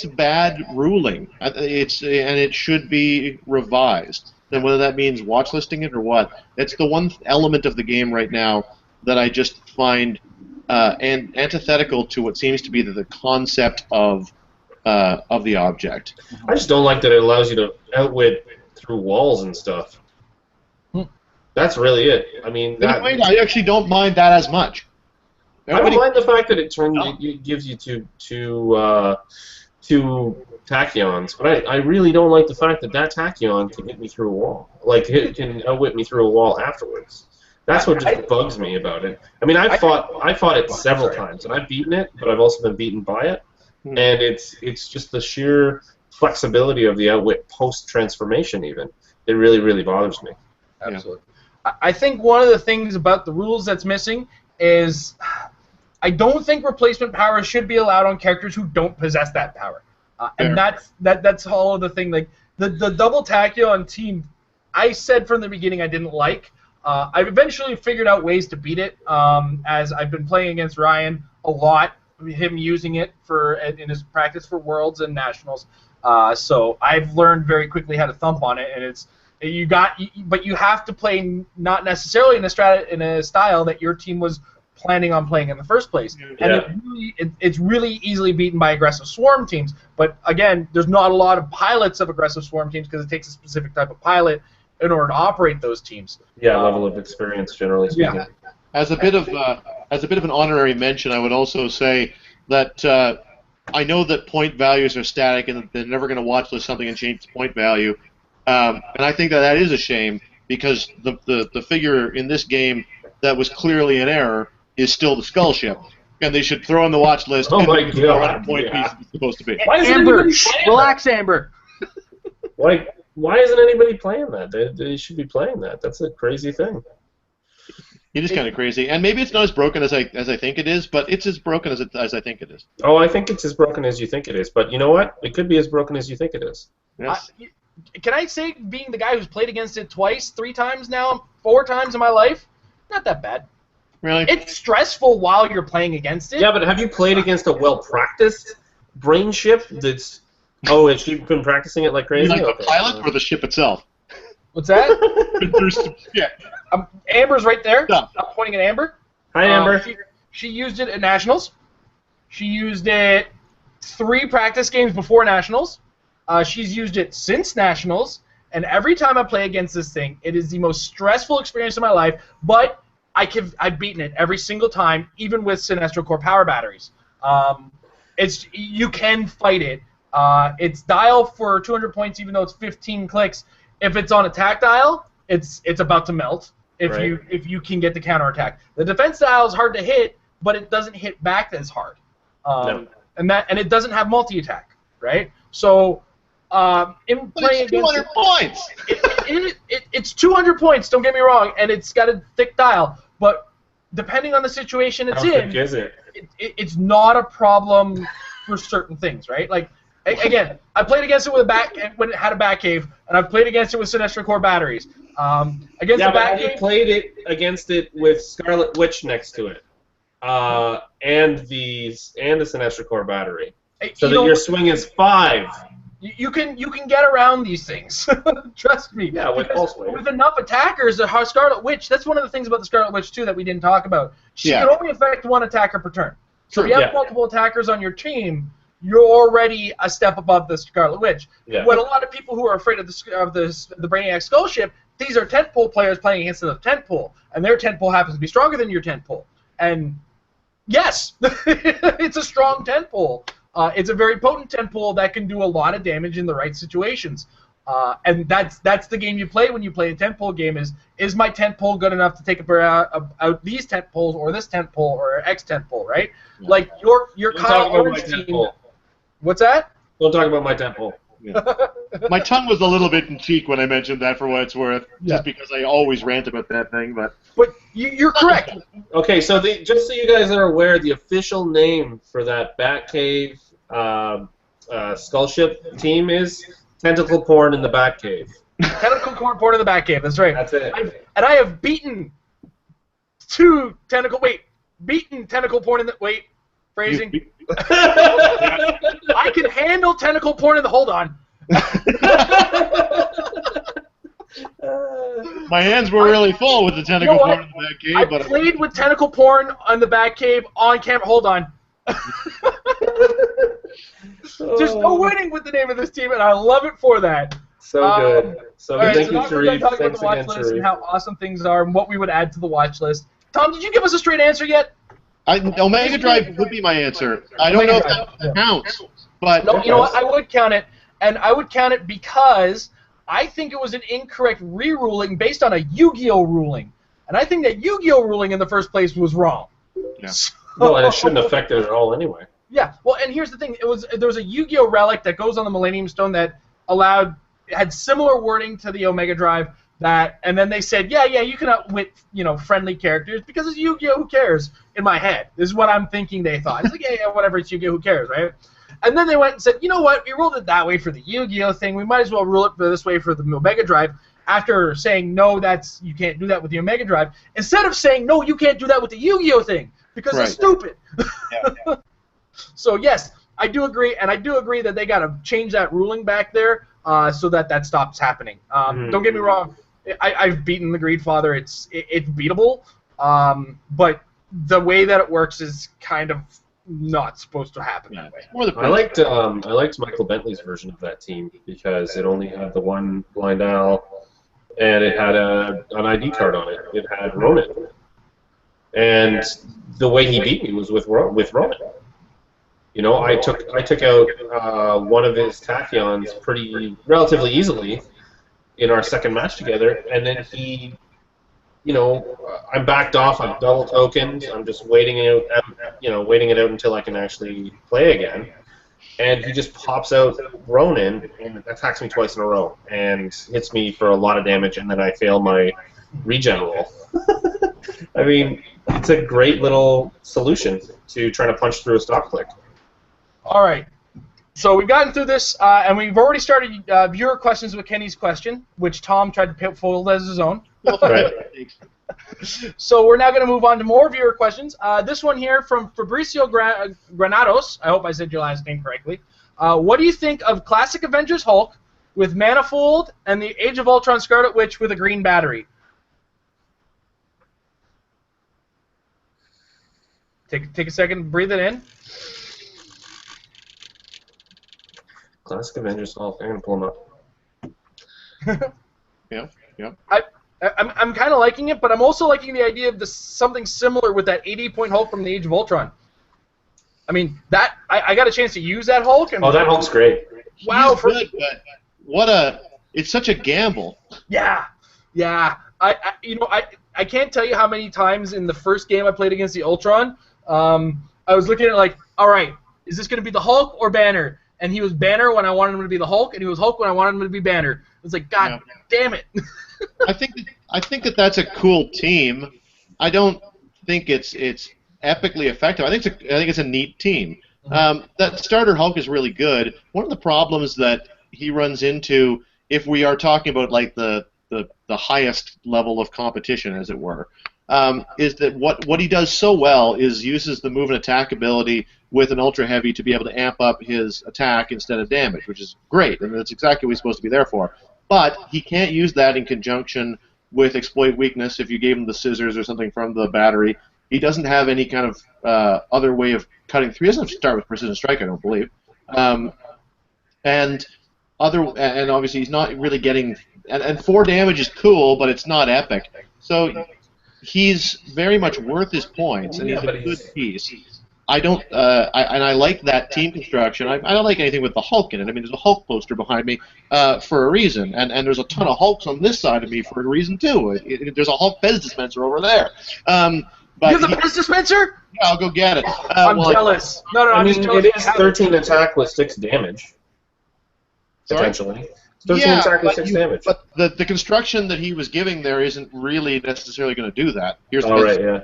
a bad ruling. And it should be revised. And whether that means watchlisting it or what, it's the one element of the game right now that I just find antithetical to what seems to be the concept of the object. I just don't like that it allows you to outwit through walls and stuff. That's really it. I mean, I actually don't mind that as much. I don't mind the fact that it gives you two tachyons, but I really don't like the fact that tachyon can hit me through a wall. Like, it can outwit me through a wall afterwards. That's what just bugs me about it. I mean, I fought it several times, and I've beaten it, but I've also been beaten by it. And it's just the sheer flexibility of the outwit post-transformation even. It really, really bothers me. Absolutely. I think one of the things about the rules that's missing is I don't think replacement power should be allowed on characters who don't possess that power. And that's all of the thing. Like the double tachyon team, I said from the beginning I didn't like. I've eventually figured out ways to beat it, as I've been playing against Ryan a lot, him using it in his practice for Worlds and Nationals. So I've learned very quickly how to thump on it, and but you have to play not necessarily in a style that your team was planning on playing in the first place. Yeah. And it's really easily beaten by aggressive swarm teams. But again, there's not a lot of pilots of aggressive swarm teams because it takes a specific type of pilot in order to operate those teams. Yeah, level of experience, generally speaking. Yeah. As a bit of an honorary mention, I would also say that I know that point values are static and they're never going to watch list something and change the point value. And I think that is a shame, because the figure in this game that was clearly an error is still the Skull Ship, and they should throw in the watch list. Oh my God! God! Point piece it's supposed to be. Why isn't Amber, anybody playing relax, Amber. Why isn't anybody playing that? They should be playing that. That's a crazy thing. It is kind of crazy, and maybe it's not as broken as I think it is, but it's as broken as I think it is. Oh, I think it's as broken as you think it is, but you know what? It could be as broken as you think it is. Yes. Can I say, being the guy who's played against it twice, 3 times now, 4 times in my life, not that bad. Really? It's stressful while you're playing against it. Yeah, but have you played against a well-practiced brain ship that's... Oh, has she been practicing it like You crazy? like the pilot or the ship itself? What's that? Yeah. Amber's right there. Yeah. I'm pointing at Amber. Hi, Amber. She used it at Nationals. She used it 3 practice games before Nationals. She's used it since Nationals. And every time I play against this thing, it is the most stressful experience of my life. But I've beaten it every single time, even with Sinestro Core power batteries. You can fight it. It's dial for 200 points, even though it's 15 clicks. If it's on attack dial, it's about to melt. If you can get the counterattack. The defense dial is hard to hit, but it doesn't hit back as hard. No. And it doesn't have multi-attack, right? So in playing it's 200 points. It's 200 points. Don't get me wrong, and it's got a thick dial. But depending on the situation it's How in, thick is it? it's not a problem for certain things, right? Like again, I played against it with when it had a back cave, and I've played against it with Sinestro Core batteries. Against the back cave, you played it against it with Scarlet Witch next to it, and the Sinestro Core battery, so that your swing is 5. You can get around these things. Trust me. Yeah, with pulse wave. With enough attackers, the Scarlet Witch. That's one of the things about the Scarlet Witch too that we didn't talk about. She can only affect 1 attacker per turn. So if you have multiple attackers on your team, you're already a step above the Scarlet Witch. Yeah. What a lot of people who are afraid of the Brainiac Skull Ship, these are tentpole players playing against another tentpole, and their tentpole happens to be stronger than your tentpole. And yes, it's a strong tentpole. It's a very potent tentpole that can do a lot of damage in the right situations. And that's the game you play when you play a tentpole game. Is my tentpole good enough to take out these tentpoles or this tentpole or X tentpole, right? Yeah. Like your Kyle Orange team. What's that? Don't talk about my temple. Yeah. My tongue was a little bit in cheek when I mentioned that, for what it's worth, just because I always rant about that thing. But you're correct. Okay, so just so you guys are aware, the official name for that Batcave Skull Ship team is Tentacle Porn in the Batcave. Tentacle Porn in the Batcave. That's right. That's it. I have beaten beaten Tentacle Porn in the phrasing. I can handle tentacle porn in the... Hold on. My hands were really full with the tentacle porn in the back cave. I played with tentacle porn in the back cave on camera. Hold on. There's no winning with the name of this team, and I love it for that. So good. So good. Thank you, Sharif. Talk about the watch list and how awesome things are and what we would add to the watch list. Tom, did you give us a straight answer yet? Omega Drive would be my answer. I don't know if that counts, but no, you know what? I would count it, and I would count it because I think it was an incorrect re-ruling based on a Yu-Gi-Oh ruling, and I think that Yu-Gi-Oh ruling in the first place was wrong. Yeah. Well, and it shouldn't affect it at all anyway. Yeah. Well, and here's the thing: there was a Yu-Gi-Oh relic that goes on the Millennium Stone that had similar wording to the Omega Drive. And then they said, yeah, you can outwit, friendly characters because it's Yu-Gi-Oh! Who cares? In my head, this is what I'm thinking they thought. It's like, yeah, whatever, it's Yu-Gi-Oh! Who cares, right? And then they went and said, you know what? We ruled it that way for the Yu-Gi-Oh! Thing. We might as well rule it this way for the Omega Drive. After saying no, you can't do that with the Omega Drive. Instead of saying no, you can't do that with the Yu-Gi-Oh! Thing because it's stupid. Yeah. So yes, I do agree, and I do agree that they got to change that ruling back there so that stops happening. Don't get me wrong. I've beaten the Greed Father. It's beatable, but the way that it works is kind of not supposed to happen that way. I liked Michael Bentley's version of that team because it only had the one blind owl, and it had an ID card on it. It had Ronan, and the way he beat me was with Ronan. I took out one of his Tachyons relatively easily in our second match together, and then he, I'm backed off, I'm double tokened, I'm just waiting it out until I can actually play again, and he just pops out Ronin and attacks me twice in a row, and hits me for a lot of damage, and then I fail my regen roll. I mean, it's a great little solution to trying to punch through a stock click. All right. So we've gotten through this, and we've already started viewer questions with Kenny's question, which Tom tried to fold as his own. Right. So we're now going to move on to more viewer questions. This one here from Fabricio Granados. I hope I said your last name correctly. What do you think of Classic Avengers Hulk with Manifold and the Age of Ultron Scarlet Witch with a green battery? Take a second, breathe it in. Classic Avengers Hulk. I'm gonna pull them up. Yeah. I'm kind of liking it, but I'm also liking the idea of something similar with that 80-point Hulk from the Age of Ultron. I mean, that I got a chance to use that Hulk. And that Hulk's great. Wow, He's good, but it's such a gamble. Yeah. I can't tell you how many times in the first game I played against the Ultron, I was looking at it like, all right, is this going to be the Hulk or Banner? And he was Banner when I wanted him to be the Hulk, and he was Hulk when I wanted him to be Banner. It was like, God damn it. I think that's a cool team. I don't think it's epically effective. I think it's a neat team. That starter Hulk is really good. One of the problems that he runs into, if we are talking about like the highest level of competition, as it were, is that what he does so well is uses the move and attack ability with an ultra heavy to be able to amp up his attack instead of damage, which is great, and that's exactly what he's supposed to be there for. But he can't use that in conjunction with exploit weakness if you gave him the scissors or something from the battery. He doesn't have any kind of other way of cutting through. He doesn't have to start with precision strike, I don't believe. And obviously he's not really getting. And 4 damage is cool, but it's not epic. So he's very much worth his points, and he's a good piece. I don't, and I like that team construction. I don't like anything with the Hulk in it. I mean, there's a Hulk poster behind me for a reason, and there's a ton of Hulks on this side of me for a reason too. There's a Hulk Pez dispenser over there. But you have the Pez dispenser? Yeah, I'll go get it. I'm jealous. No, I I'm mean, just jealous. it is 13 attack with 6 damage. Potentially. 13 attack with 6 damage. But the construction that he was giving there isn't really necessarily going to do that. Here's yeah.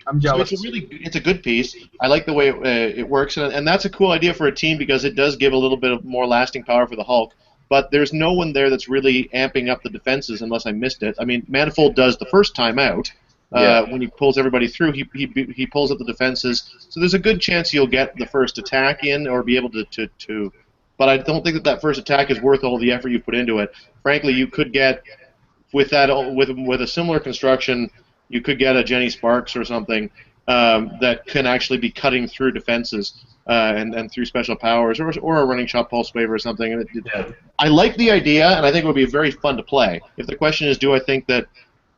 I'm jealous. So it's a good piece. I like the way it works, and that's a cool idea for a team because it does give a little bit of more lasting power for the Hulk. But there's no one there that's really amping up the defenses unless I missed it. I mean, Manifold does the first time out. When he pulls everybody through, he pulls up the defenses. So there's a good chance you'll get the first attack in or be able to. But I don't think that first attack is worth all the effort you put into it. Frankly, you could get with a similar construction. You could get a Jenny Sparks or something that can actually be cutting through defenses and through special powers, or a running shot pulse wave or something. And I like the idea, and I think it would be very fun to play. If the question is, do I think that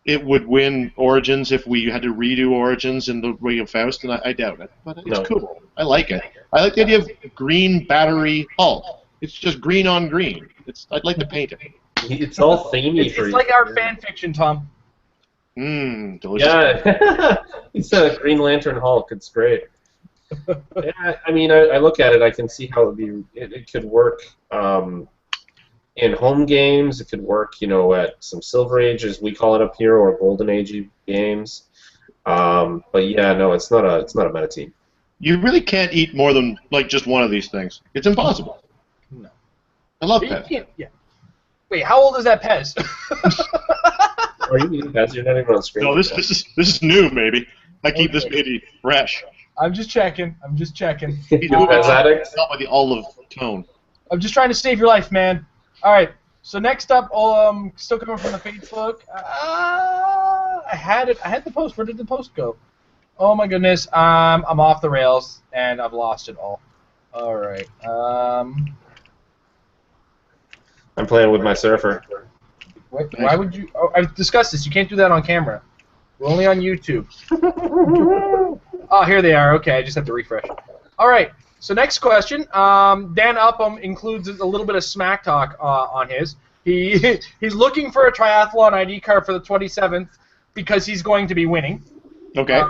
it would win Origins if we had to redo Origins in the way of Faust, and I doubt it. But it's cool. I like it. I like the idea of green battery Hulk. It's just green on green. I'd like to paint it. It's all themey for you. It's like our fan fiction, Tom. Delicious. Yeah, it's a Green Lantern Hulk. It's great. Yeah, I mean, I look at it. I can see how it could work in home games. It could work, at some Silver Age, as we call it up here, or Golden Age games. But yeah, no, it's not a meta team. You really can't eat more than just one of these things. It's impossible. No. I love Pez. Yeah. Wait, how old is that Pez? Are you eating Pez? You're not even on screen. No, this is new, maybe. I keep this baby fresh. I'm just checking. He's a Pez addict? Not by the olive tone. I'm just trying to save your life, man. All right. So next up, still coming from the Facebook. I had the post. Where did the post go? Oh my goodness. I'm off the rails and I've lost it all. All right. I'm playing with my surfer. Why would you? Oh, I've discussed this. You can't do that on camera. We're only on YouTube. Oh, here they are. Okay, I just have to refresh. All right. So next question. Dan Upham includes a little bit of smack talk on his. He's looking for a triathlon ID card for the 27th because he's going to be winning. Okay.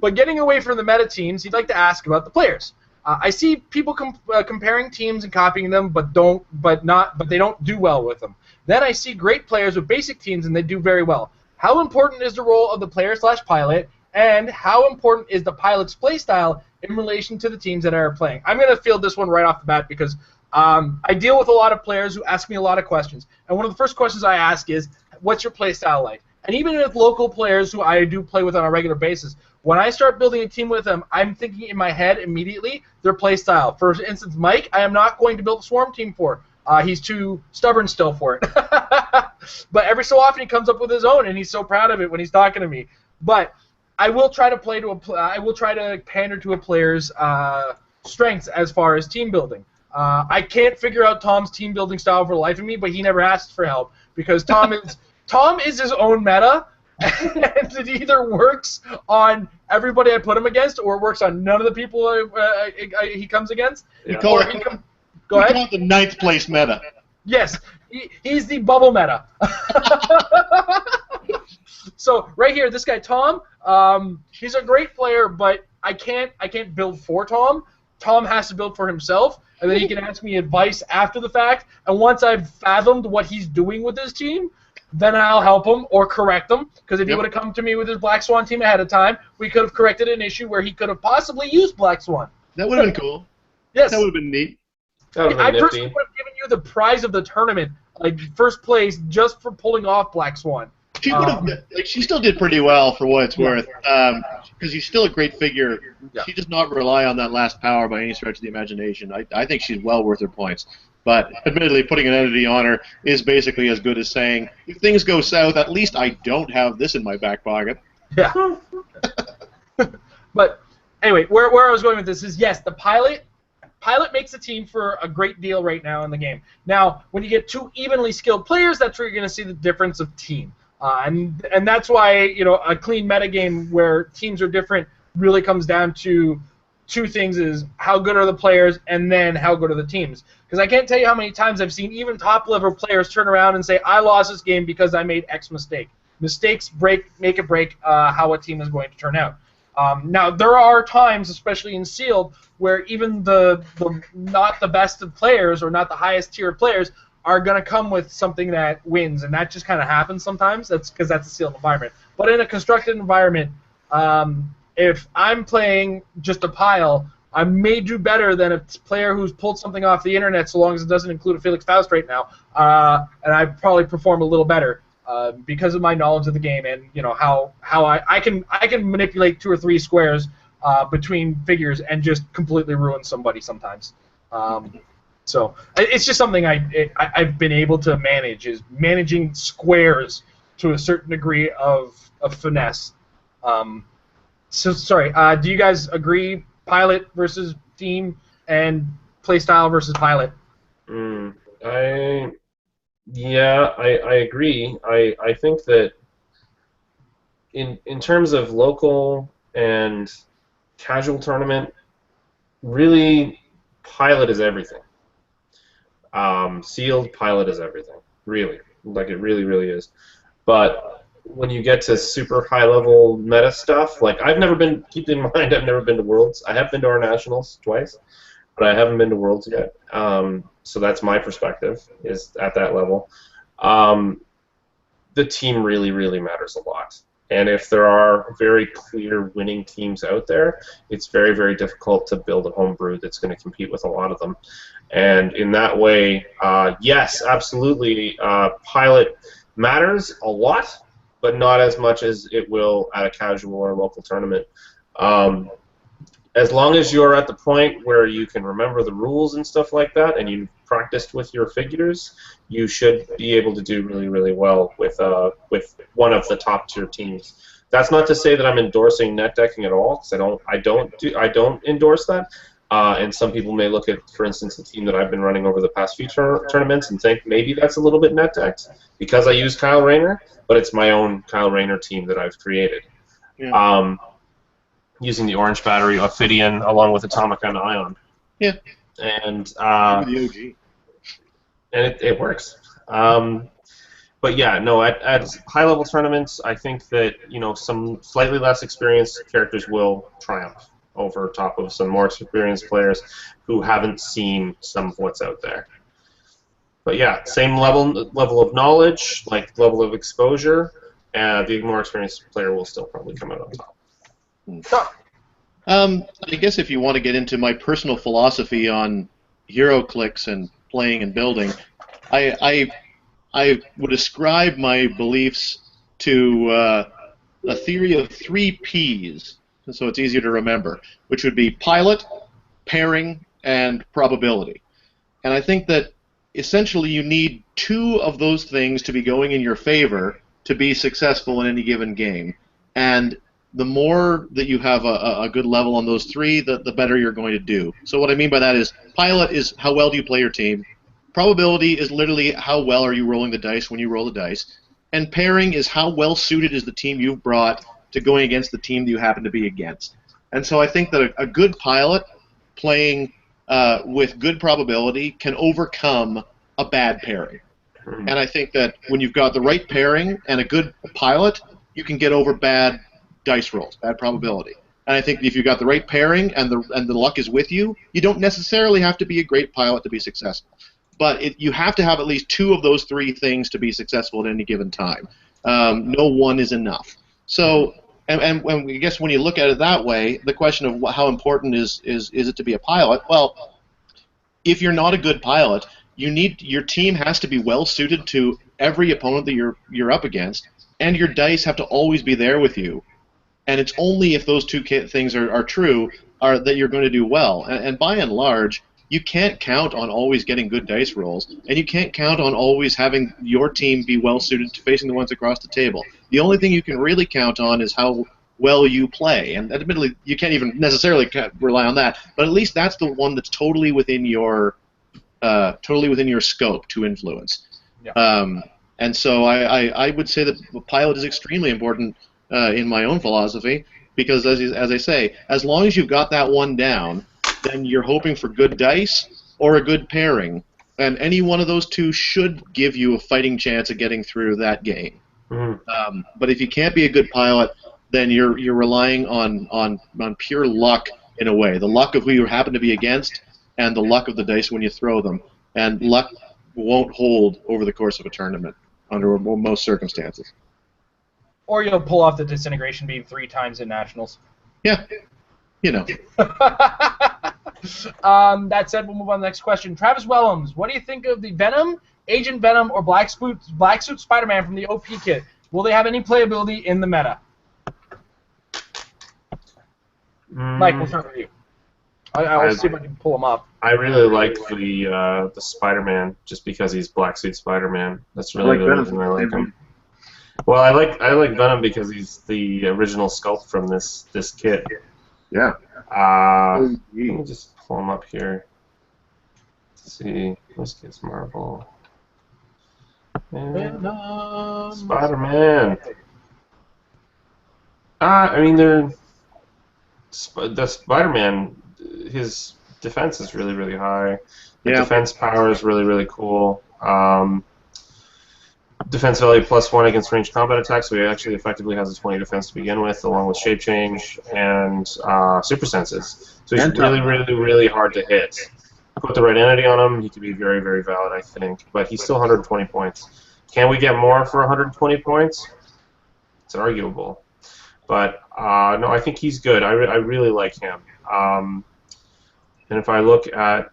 But getting away from the meta teams, he'd like to ask about the players. I see people comparing teams and copying them, but they don't do well with them. Then I see great players with basic teams and they do very well. How important is the role of the player/pilot, and how important is the pilot's playstyle in relation to the teams that are playing? I'm going to field this one right off the bat because I deal with a lot of players who ask me a lot of questions. And one of the first questions I ask is, what's your play style like? And even with local players who I do play with on a regular basis, when I start building a team with them, I'm thinking in my head immediately their play style. For instance, Mike, I am not going to build a swarm team for. He's too stubborn still for it. But every so often he comes up with his own, and he's so proud of it when he's talking to me. But I will try to I will try to pander to a player's strengths as far as team building. I can't figure out Tom's team building style for the life of me, but he never asks for help because Tom is his own meta, and it either works on everybody I put him against, or it works on none of the people he comes against. Yeah. Go ahead. We call it the 9th place meta. Yes, he's the bubble meta. So right here, this guy Tom, he's a great player, but I can't build for Tom. Tom has to build for himself, and then he can ask me advice after the fact. And once I've fathomed what he's doing with his team, then I'll help him or correct him. Because if he would have come to me with his Black Swan team ahead of time, we could have corrected an issue where he could have possibly used Black Swan. That would have been cool. Yes. That would have been neat. I personally would have given you the prize of the tournament, like first place, just for pulling off Black Swan. She would have, she still did pretty well for what it's worth, because she's still a great figure. Yeah. She does not rely on that last power by any stretch of the imagination. I think she's well worth her points. But admittedly, putting an entity on her is basically as good as saying, if things go south, at least I don't have this in my back pocket. Yeah. But anyway, where I was going with this is, yes, the pilot makes a team for a great deal right now in the game. Now, when you get two evenly skilled players, that's where you're going to see the difference of team. And that's why, you know, a clean metagame where teams are different really comes down to two things: is how good are the players, and then how good are the teams. Because I can't tell you how many times I've seen even top-level players turn around and say, I lost this game because I made X mistake. Mistakes make or break how a team is going to turn out. Now, there are times, especially in Sealed, where even the not the best of players or not the highest tier of players are going to come with something that wins, and that just kind of happens sometimes. That's because that's a sealed environment. But in a constructed environment, if I'm playing just a pile, I may do better than a player who's pulled something off the internet, so long as it doesn't include a Felix Faust right now, and I probably perform a little better because of my knowledge of the game and how I can manipulate 2 or 3 squares between figures and just completely ruin somebody sometimes. So it's just something I've been able to manage, is managing squares to a certain degree of finesse. So sorry, do you guys agree pilot versus team and playstyle versus pilot? I agree. I think that in terms of local and casual tournament, really pilot is everything. Sealed pilot is everything, really. Like, it really, really is. But when you get to super high-level meta stuff, like, keep in mind, I've never been to Worlds. I have been to our Nationals twice, but I haven't been to Worlds yet. So that's my perspective, is at that level. The team really, really matters a lot. And if there are very clear winning teams out there, it's very, very difficult to build a homebrew that's going to compete with a lot of them. And in that way, yes, absolutely, pilot matters a lot, but not as much as it will at a casual or local tournament. As long as you're at the point where you can remember the rules and stuff like that, and you've practiced with your figures, you should be able to do really, really well with one of the top tier teams. That's not to say that I'm endorsing net decking at all, because I don't endorse that. And some people may look at, for instance, the team that I've been running over the past few tournaments and think maybe that's a little bit net decked because I use Kyle Rayner, but it's my own Kyle Rayner team that I've created. Yeah. Using the Orange Battery, Ophidian, along with Atomica and Ion. Yeah. And the OG. And it works. But yeah, no, at high-level tournaments, I think that some slightly less experienced characters will triumph over top of some more experienced players who haven't seen some of what's out there. But yeah, same level of knowledge, like level of exposure, the more experienced player will still probably come out on top. I guess if you want to get into my personal philosophy on Heroclix and playing and building, I I would ascribe my beliefs to a theory of 3 Ps, so it's easier to remember, which would be pilot, pairing, and probability. And I think that essentially you need 2 of those things to be going in your favor to be successful in any given game. And the more that you have a good level on those 3, the better you're going to do. So what I mean by that is pilot is how well do you play your team. Probability is literally how well are you rolling the dice when you roll the dice. And pairing is how well suited is the team you've brought to going against the team that you happen to be against. And so I think that a good pilot playing with good probability can overcome a bad pairing. And I think that when you've got the right pairing and a good pilot, you can get over bad dice rolls, bad probability. And I think if you've got the right pairing and the luck is with you, you don't necessarily have to be a great pilot to be successful. But you have to have at least 2 of those 3 things to be successful at any given time. No one is enough. So, and I guess when you look at it that way, the question of how important is it to be a pilot? Well, if you're not a good pilot, your team has to be well suited to every opponent that you're up against, and your dice have to always be there with you. And it's only if those 2 things are true that you're going to do well. And by and large, you can't count on always getting good dice rolls, and you can't count on always having your team be well suited to facing the ones across the table. The only thing you can really count on is how well you play, and admittedly, you can't even necessarily rely on that. But at least that's the one that's totally within your scope to influence. Yeah. And so I would say that the pilot is extremely important in my own philosophy, because as I say, as long as you've got that one down, then you're hoping for good dice or a good pairing, and any one of those 2 should give you a fighting chance of getting through that game. Mm-hmm. But if you can't be a good pilot, then you're relying on pure luck in a way, the luck of who you happen to be against, and the luck of the dice when you throw them. And luck won't hold over the course of a tournament under most circumstances. Or you'll pull off the disintegration beam 3 times in nationals. Yeah. You know. That said, we'll move on to the next question. Travis Wellums, what do you think of the Venom, Agent Venom, or Black Suit Spider-Man from the OP kit? Will they have any playability in the meta? Mike, we'll start with you. I'll see if I can pull him up. I really like the Spider-Man just because he's Black Suit Spider-Man. That's really the reason I like him. Well, I like Venom because he's the original sculpt from this kit. Yeah. Let me just pull him up here. Let's see. Let's get Marvel. Spider-Man. I mean, the Spider-Man, his defense is really, really high. The defense power is really, really cool. Defense value +1 against ranged combat attacks, so he actually effectively has a 20 defense to begin with, along with shape change and super senses. So he's really, really, really hard to hit. Put the right entity on him, he could be very, very valid, I think. But he's still 120 points. Can we get more for 120 points? It's arguable. But no, I think he's good. I really like him. And if I look at,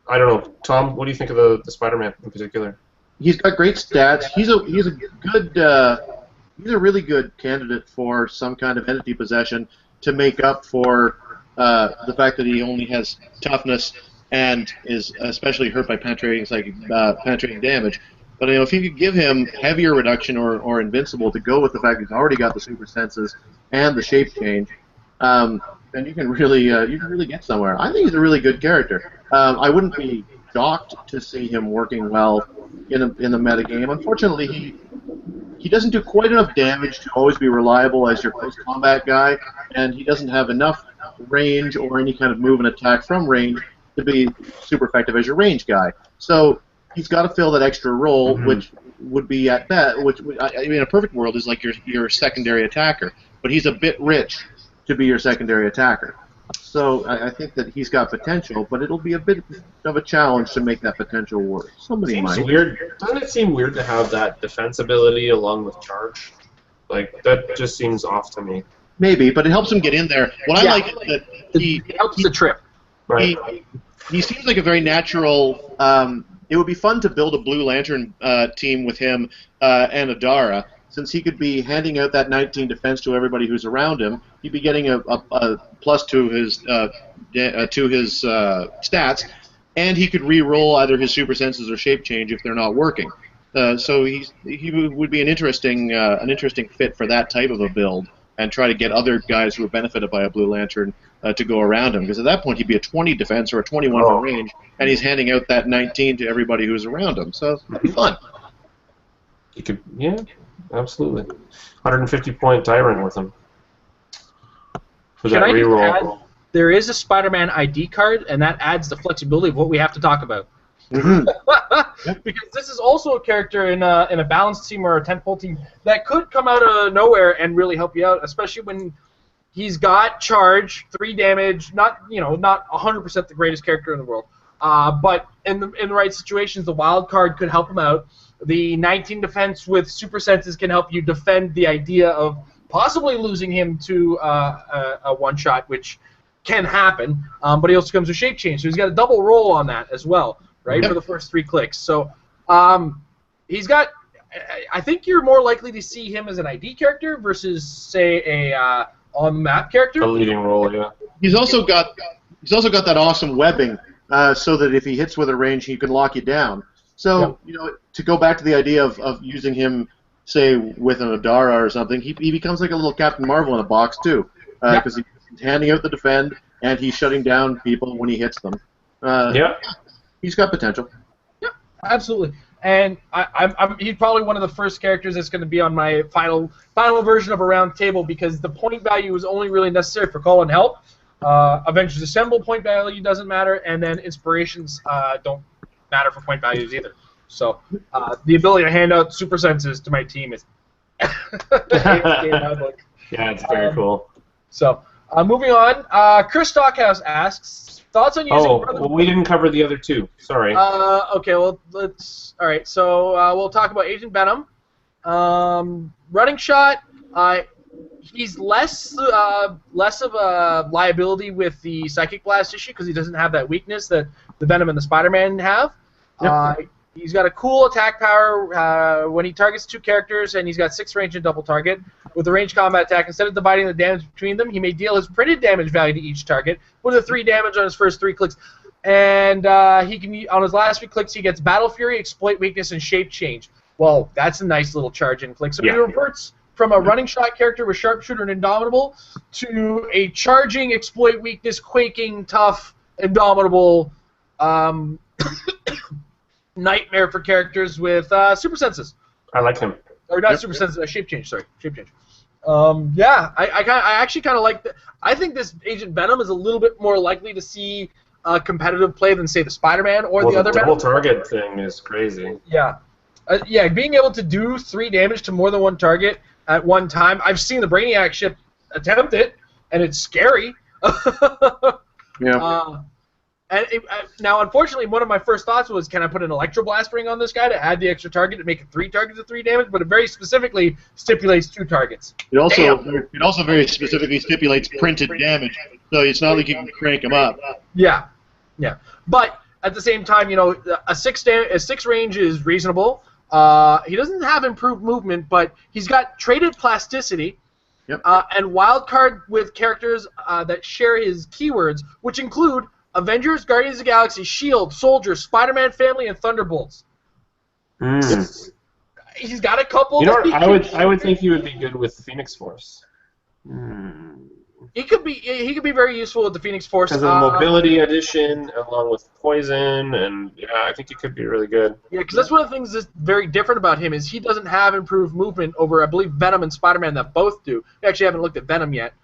I don't know, Tom, what do you think of the Spider-Man in particular? He's got great stats. He's a really good candidate for some kind of entity possession to make up for the fact that he only has toughness and is especially hurt by penetrating damage. But if you could give him heavier reduction or invincible to go with the fact that he's already got the super senses and the shape change, then you can really get somewhere. I think he's a really good character. I wouldn't be shocked to see him working well in the metagame. Unfortunately, he doesn't do quite enough damage to always be reliable as your post-combat guy, and he doesn't have enough range or any kind of move and attack from range to be super effective as your range guy. So he's got to fill that extra role, which would be at that, in a perfect world is like your secondary attacker, but he's a bit rich to be your secondary attacker. So I think that he's got potential, but it'll be a bit of a challenge to make that potential work. Somebody might. Weird. Doesn't it seem weird to have that defense ability along with charge? Like, that just seems off to me. Maybe, but it helps him get in there. What I like is that it helps the trip. Right. He seems like a very natural it would be fun to build a Blue Lantern team with him and Adara, since he could be handing out that 19 defense to everybody who's around him. He'd be getting a plus to his stats, and he could re-roll either his super senses or shape change if they're not working. So he would be an interesting fit for that type of a build, and try to get other guys who are benefited by a Blue Lantern to go around him, because at that point he'd be a 20 defense or a 21 for range, and he's handing out that 19 to everybody who's around him. So that'd be fun. You could, yeah, absolutely. 150 point Tyrant with him. For that reroll. There is a Spider-Man ID card, and that adds the flexibility of what we have to talk about. Because this is also a character in a balanced team or a tentpole team that could come out of nowhere and really help you out, especially when he's got charge, 3 damage, not 100% the greatest character in the world, but in the right situations, the wild card could help him out. The 19 defense with super senses can help you defend the idea of possibly losing him to a one-shot, which can happen, but he also comes with shape change, so he's got a double roll on that as well. Right, for the first 3 clicks. So he's got. I think you're more likely to see him as an ID character versus, say, a on the map character. A leading role, yeah. He's also got that awesome webbing, so that if he hits with a range, he can lock you down. So to go back to the idea of using him, say, with an Adara or something, he becomes like a little Captain Marvel in a box too, because he's handing out the defend and he's shutting down people when he hits them. He's got potential. Yeah, absolutely. And he's probably one of the first characters that's going to be on my final version of a round table, because the point value is only really necessary for call and help. Avengers Assemble point value doesn't matter, and then inspirations don't matter for point values either. So the ability to hand out super senses to my team is yeah, it's very cool. So moving on, Chris Stockhouse asks, thoughts on using... well, we didn't cover the other 2. Sorry. Okay, well, let's... All right, so we'll talk about Agent Venom. Running Shot, he's less of a liability with the Psychic Blast issue, because he doesn't have that weakness that the Venom and the Spider-Man have. Yep. He's got a cool attack power when he targets 2 characters, and he's got 6 range and double target. With a ranged combat attack, instead of dividing the damage between them, he may deal his printed damage value to each target, with a 3 damage on his first 3 clicks. And he can, on his last 3 clicks, he gets Battle Fury, Exploit Weakness, and Shape Change. Well, that's a nice little charge-in click. So he reverts from a running shot character with Sharpshooter and Indomitable to a charging, Exploit Weakness, Quaking, Tough, Indomitable nightmare for characters with super senses. I like him. Or not super senses, shape change. Sorry, shape change. I actually kind of like that. I think this Agent Venom is a little bit more likely to see competitive play than, say, the Spider-Man or the other Venom. The double target thing is crazy. Yeah, being able to do 3 damage to more than one target at one time. I've seen the Brainiac ship attempt it, and it's scary. Now, unfortunately, one of my first thoughts was, can I put an Electroblast ring on this guy to add the extra target to make it 3 targets of 3 damage? But it very specifically stipulates 2 targets. It also very specifically stipulates printed damage, so it's not like you can crank him up. Yeah. But at the same time, a 6 range is reasonable. He doesn't have improved movement, but he's got traded plasticity. Yep. And wildcard with characters that share his keywords, which include Avengers, Guardians of the Galaxy, S.H.I.E.L.D., Soldier, Spider-Man Family, and Thunderbolts. He's got a couple. I would think he would be good with the Phoenix Force. He could be very useful with the Phoenix Force. Because of the mobility addition, along with poison, and I think he could be really good. Yeah, because that's one of the things that's very different about him is he doesn't have improved movement over, I believe, Venom and Spider-Man that both do. We actually haven't looked at Venom yet.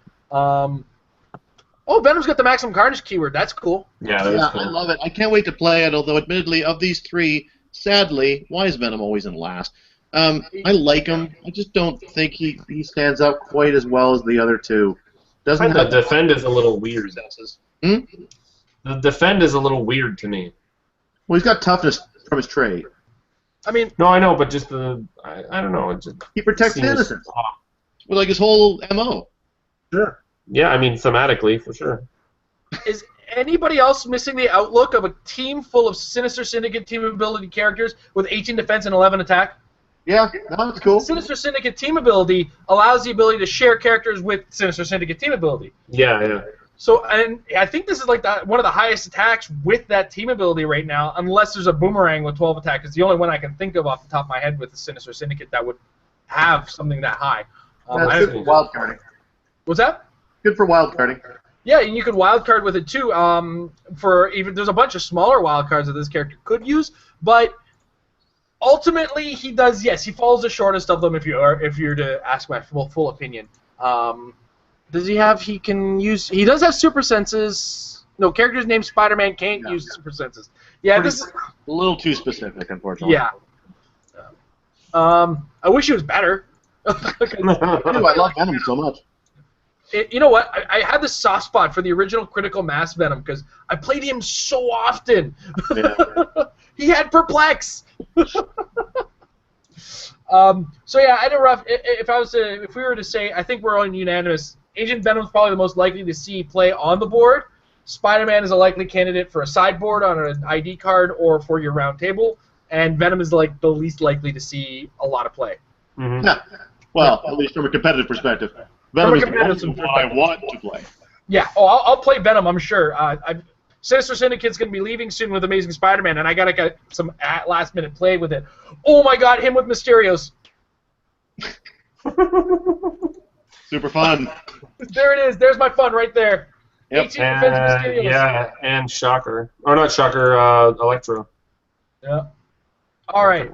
Venom's got the Maximum Carnage keyword. That's cool. Yeah, that is cool. I love it. I can't wait to play it, although admittedly, of these 3, sadly, why is Venom always in last? I like him. I just don't think he stands up quite as well as the other 2. The defend is a little weird. The defend is a little weird to me. Well, he's got toughness from his trade. I mean... No, I know, but just I don't know. It just he protects innocence. Well, like his whole MO. Sure. Yeah, I mean, thematically, for sure. Anybody else missing the outlook of a team full of Sinister Syndicate team ability characters with 18 defense and 11 attack? Yeah, no, that's cool. Sinister Syndicate team ability allows the ability to share characters with Sinister Syndicate team ability. Yeah. So, and I think this is like one of the highest attacks with that team ability right now, unless there's a Boomerang with 12 attack. It's the only one I can think of off the top of my head with the Sinister Syndicate that would have something that high. That's good for wild carding. What's that? Good for wild carding. Yeah, and you could wild card with it too. There's a bunch of smaller wild cards that this character could use, but ultimately he does. Yes, he falls the shortest of them. If you're to ask my full opinion, does he have? He can use. He does have super senses. No, characters named Spider-Man can't use super senses. Yeah, this is a little too specific, unfortunately. Yeah. I wish he was better. I love Venom so much. You know what? I had this soft spot for the original Critical Mass Venom because I played him so often. Yeah. He had Perplex. So yeah, I know, Ruff. If we were to say, I think we're on unanimous. Agent Venom's probably the most likely to see play on the board. Spider-Man is a likely candidate for a sideboard on an ID card or for your round table, and Venom is like the least likely to see a lot I Well, at least from a competitive perspective. Venom is the one I want to play. Yeah, I'll play Venom, I'm sure. Sinister Syndicate's going to be leaving soon with Amazing Spider-Man, and I got to get some last-minute play with it. Oh my god, him with Mysterios. Super fun. There it is. There's my fun right there. Yep. 18 defense Mysterios. Yeah, and Shocker. Or not Shocker, Electro. Yeah. All right.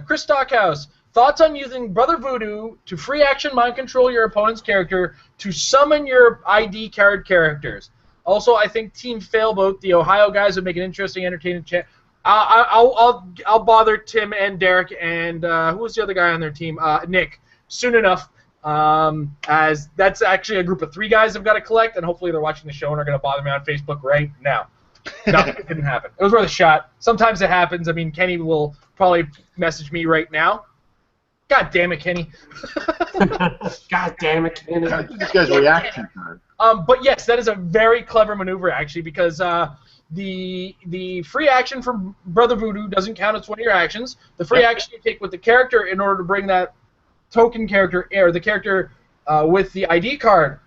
Chris Stockhouse. Thoughts on using Brother Voodoo to free action mind control your opponent's character to summon your ID card characters. Also, I think Team Failboat, the Ohio guys, would make an interesting, entertaining chat. I'll bother Tim and Derek and who was the other guy on their team? Nick. Soon enough, as that's actually a group of 3 guys I've got to collect, and hopefully they're watching the show and are going to bother me on Facebook right now. No, it didn't happen. It was worth a shot. Sometimes it happens. I mean, Kenny will probably message me right now. God damn it, Kenny. God damn it, Kenny. This guy's reaction time. But yes, that is a very clever maneuver, actually, because the free action from Brother Voodoo doesn't count as one of your actions. The free action you take with the character in order to bring that token character, or the character with the ID card,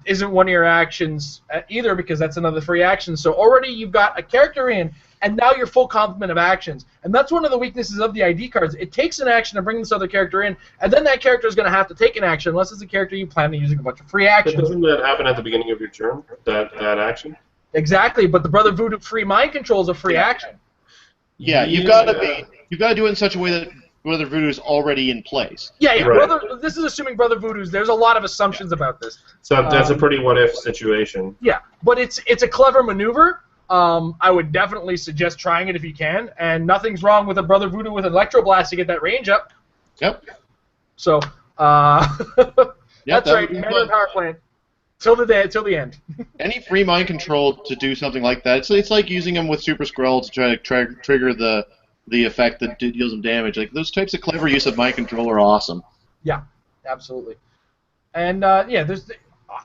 isn't one of your actions either, because that's another free action. So already you've got a character in, and now your full complement of actions. And that's one of the weaknesses of the ID cards. It takes an action to bring this other character in, and then that character is going to have to take an action, unless it's a character you plan on using a bunch of free actions. But doesn't that happen at the beginning of your turn, that action? Exactly, but the Brother Voodoo free mind control is a free action. Yeah, you've got to do it in such a way that Brother Voodoo is already in place. Yeah. Right. This is assuming Brother Voodoo's. There's a lot of assumptions about this. So that's a pretty what-if situation. Yeah, but it's a clever maneuver. I would definitely suggest trying it if you can, and nothing's wrong with a Brother Voodoo with an Electroblast to get that range up. Yep. So, that's right, Mandarin Power Plant. Till the end. Any free mind control to do something like that, it's like using them with Super Skrull to try to trigger the effect that deals them damage. Like, those types of clever use of mind control are awesome. Yeah, absolutely. And there's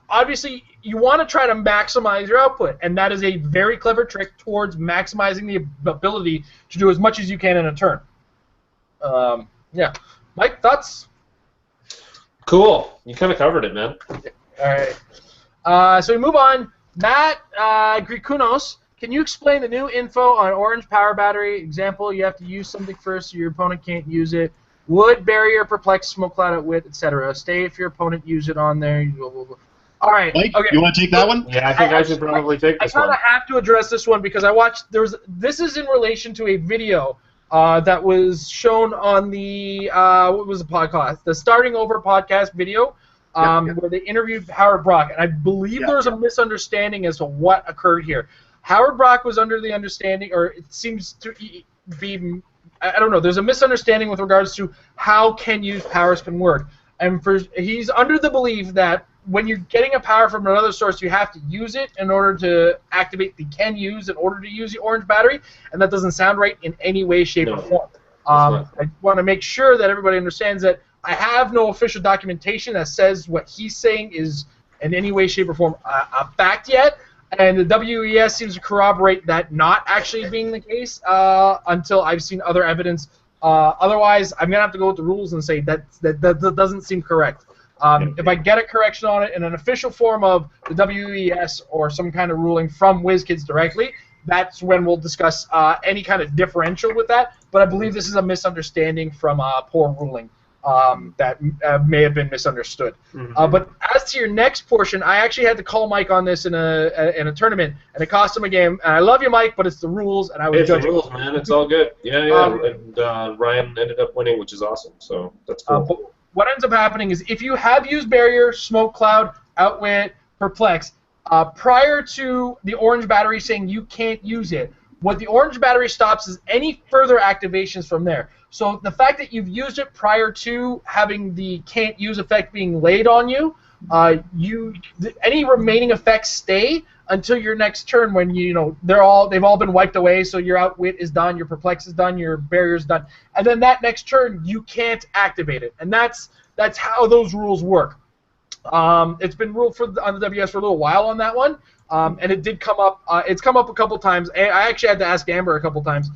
obviously you want to try to maximize your output, and that is a very clever trick towards maximizing the ability to do as much as you can in a turn. Mike, thoughts? Cool. You kind of covered it, man. All right. So we move on. Matt Grikunos, can you explain the new info on Orange Power Battery? Example, you have to use something first so your opponent can't use it. Wood, barrier, perplex, smoke cloud at wit, etc. Stay if your opponent use it on there. Blah, blah, blah. All right. Mike, okay. you want to take that one? Yeah, I think I should probably take this one. I kind of have to address this one because I watched. This is in relation to a video that was shown on the what was the podcast? The Starting Over podcast video. Where they interviewed Howard Brock, and I believe there was a misunderstanding as to what occurred here. Howard Brock was under the understanding, or it seems to be, I don't know, there's a misunderstanding with regards to how can-use powers can work. And he's under the belief that when you're getting a power from another source, you have to use it in order to activate the can-use in order to use the orange battery, and that doesn't sound right in any way, shape, or form. I want to make sure that everybody understands that I have no official documentation that says what he's saying is in any way, shape, or form a fact yet. And the WES seems to corroborate that not actually being the case until I've seen other evidence. Otherwise, I'm going to have to go with the rules and say that doesn't seem correct. If I get a correction on it in an official form of the WES or some kind of ruling from WizKids directly, that's when we'll discuss any kind of differential with that. But I believe this is a misunderstanding from poor ruling that may have been misunderstood. But as to your next portion, I actually had to call Mike on this in a tournament, and it cost him a game. And I love you, Mike, but it's the rules, and I was judging. It's the rules, man. It's all good. Yeah. And Ryan ended up winning, which is awesome. So that's cool. But what ends up happening is if you have used Barrier, Smoke Cloud, Outwit, Perplex, prior to the orange battery saying you can't use it, what the orange battery stops is any further activations from there. So the fact that you've used it prior to having the can't use effect being laid on you, any remaining effects stay until your next turn when they've all been wiped away. So your Outwit is done, your Perplex is done, your Barrier is done, and then that next turn you can't activate it, and that's how those rules work. It's been ruled on the WS for a little while on that one, and it did come up. It's come up a couple times. I actually had to ask Amber a couple times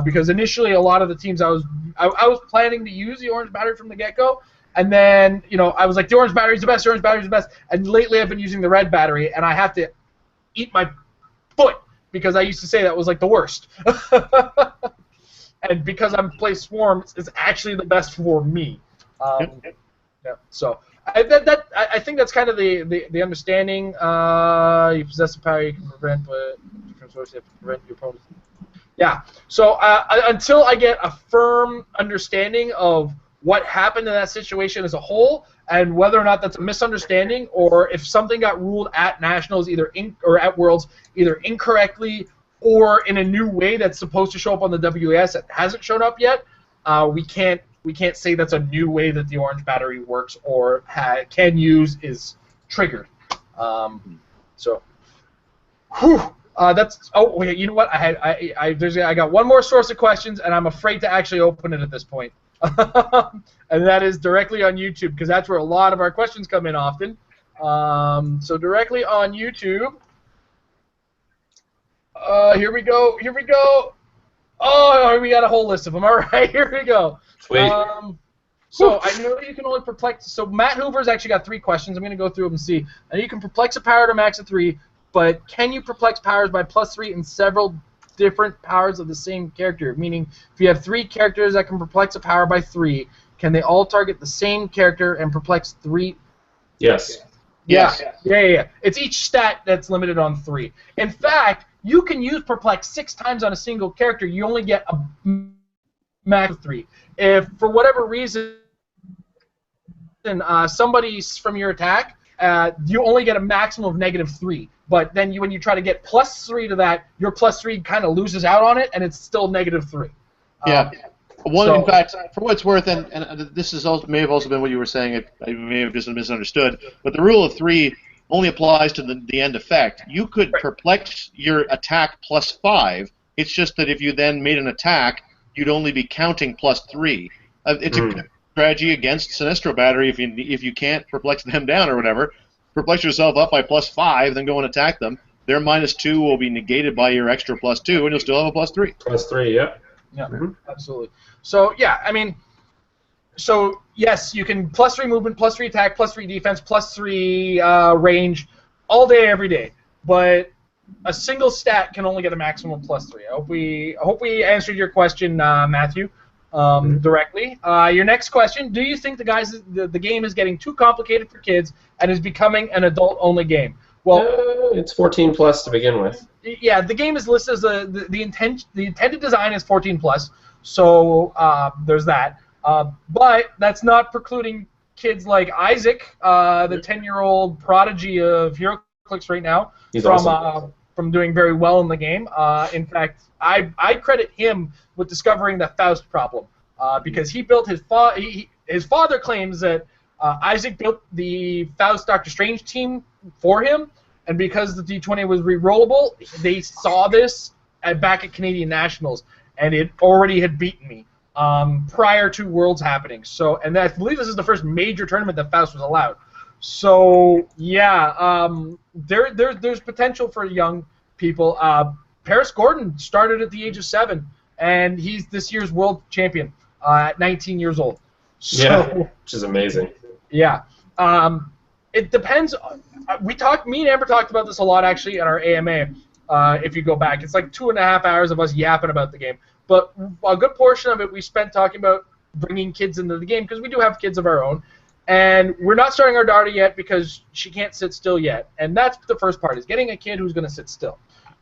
because initially a lot of the teams I was planning to use the orange battery from the get-go, and then I was like, the orange battery's the best, the orange battery's the best, and lately I've been using the red battery, and I have to eat my foot because I used to say that was like the worst. And because I'm play Swarm, it's actually the best for me. Yeah, so I think that's kind of the understanding. You possess the power you can prevent, but different source you have to prevent your opponent. Yeah. So until I get a firm understanding of what happened in that situation as a whole, and whether or not that's a misunderstanding, or if something got ruled at Nationals or at Worlds either incorrectly or in a new way that's supposed to show up on the WAS that hasn't shown up yet, we can't say that's a new way that the orange battery works or can use is triggered. So, that's. Oh, wait, you know what? I got one more source of questions, and I'm afraid to actually open it at this point. And that is directly on YouTube, because that's where a lot of our questions come in often. So directly on YouTube. Here we go. Oh, we got a whole list of them. All right, here we go. Sweet. So I know you can only perplex. So Matt Hoover's actually got 3 questions. I'm going to go through them and see. And you can perplex a power to max of 3, but can you perplex powers by +3 in several different powers of the same character? Meaning, if you have 3 characters that can perplex a power by 3, can they all target the same character and perplex 3? Yes. Yeah. It's each stat that's limited on 3. In fact, you can use perplex 6 times on a single character. You only get a max of 3. If for whatever reason somebody from your attack, you only get a maximum of -3. But then when you try to get +3 to that, your +3 kind of loses out on it, and it's still -3. Yeah. In fact, for what it's worth, and this is also, may have also been what you were saying, I may have just misunderstood, but the rule of 3 only applies to the end effect. You could perplex your attack +5. It's just that if you then made an attack, you'd only be counting +3. It's a good strategy against Sinestro Battery if you can't perplex them down or whatever. Perplex yourself up by +5, then go and attack them. Their -2 will be negated by your extra +2, and you'll still have a +3. +3, yeah. Yeah, absolutely. So, yeah, I mean, so, yes, you can +3 movement, +3 attack, +3 defense, +3 range all day, every day. But a single stat can only get a maximum +3. I hope we answered your question, Matthew, directly. Your next question, do you think the game is getting too complicated for kids and is becoming an adult-only game? Well, it's 14+ to begin with. Yeah, the game is listed as the intended design is 14+, so there's that. But that's not precluding kids like Isaac, the 10-year-old prodigy of Heroclix right now, from doing very well in the game. In fact, I credit him with discovering the Faust problem, because he built his father claims that Isaac built the Faust Doctor Strange team for him, and because the D20 was re-rollable, they saw this back at Canadian Nationals, and it already had beaten me prior to Worlds happening. So, and I believe this is the first major tournament that Faust was allowed. So yeah, there's potential for young people. Paris Gordon started at the age of 7, and he's this year's world champion at 19 years old. So, Yeah, which is amazing. Yeah. It depends. Me and Amber talked about this a lot actually at our AMA. If you go back, it's like 2.5 hours of us yapping about the game. But a good portion of it we spent talking about bringing kids into the game because we do have kids of our own. And we're not starting our daughter yet because she can't sit still yet. And that's the first part, is getting a kid who's going to sit still.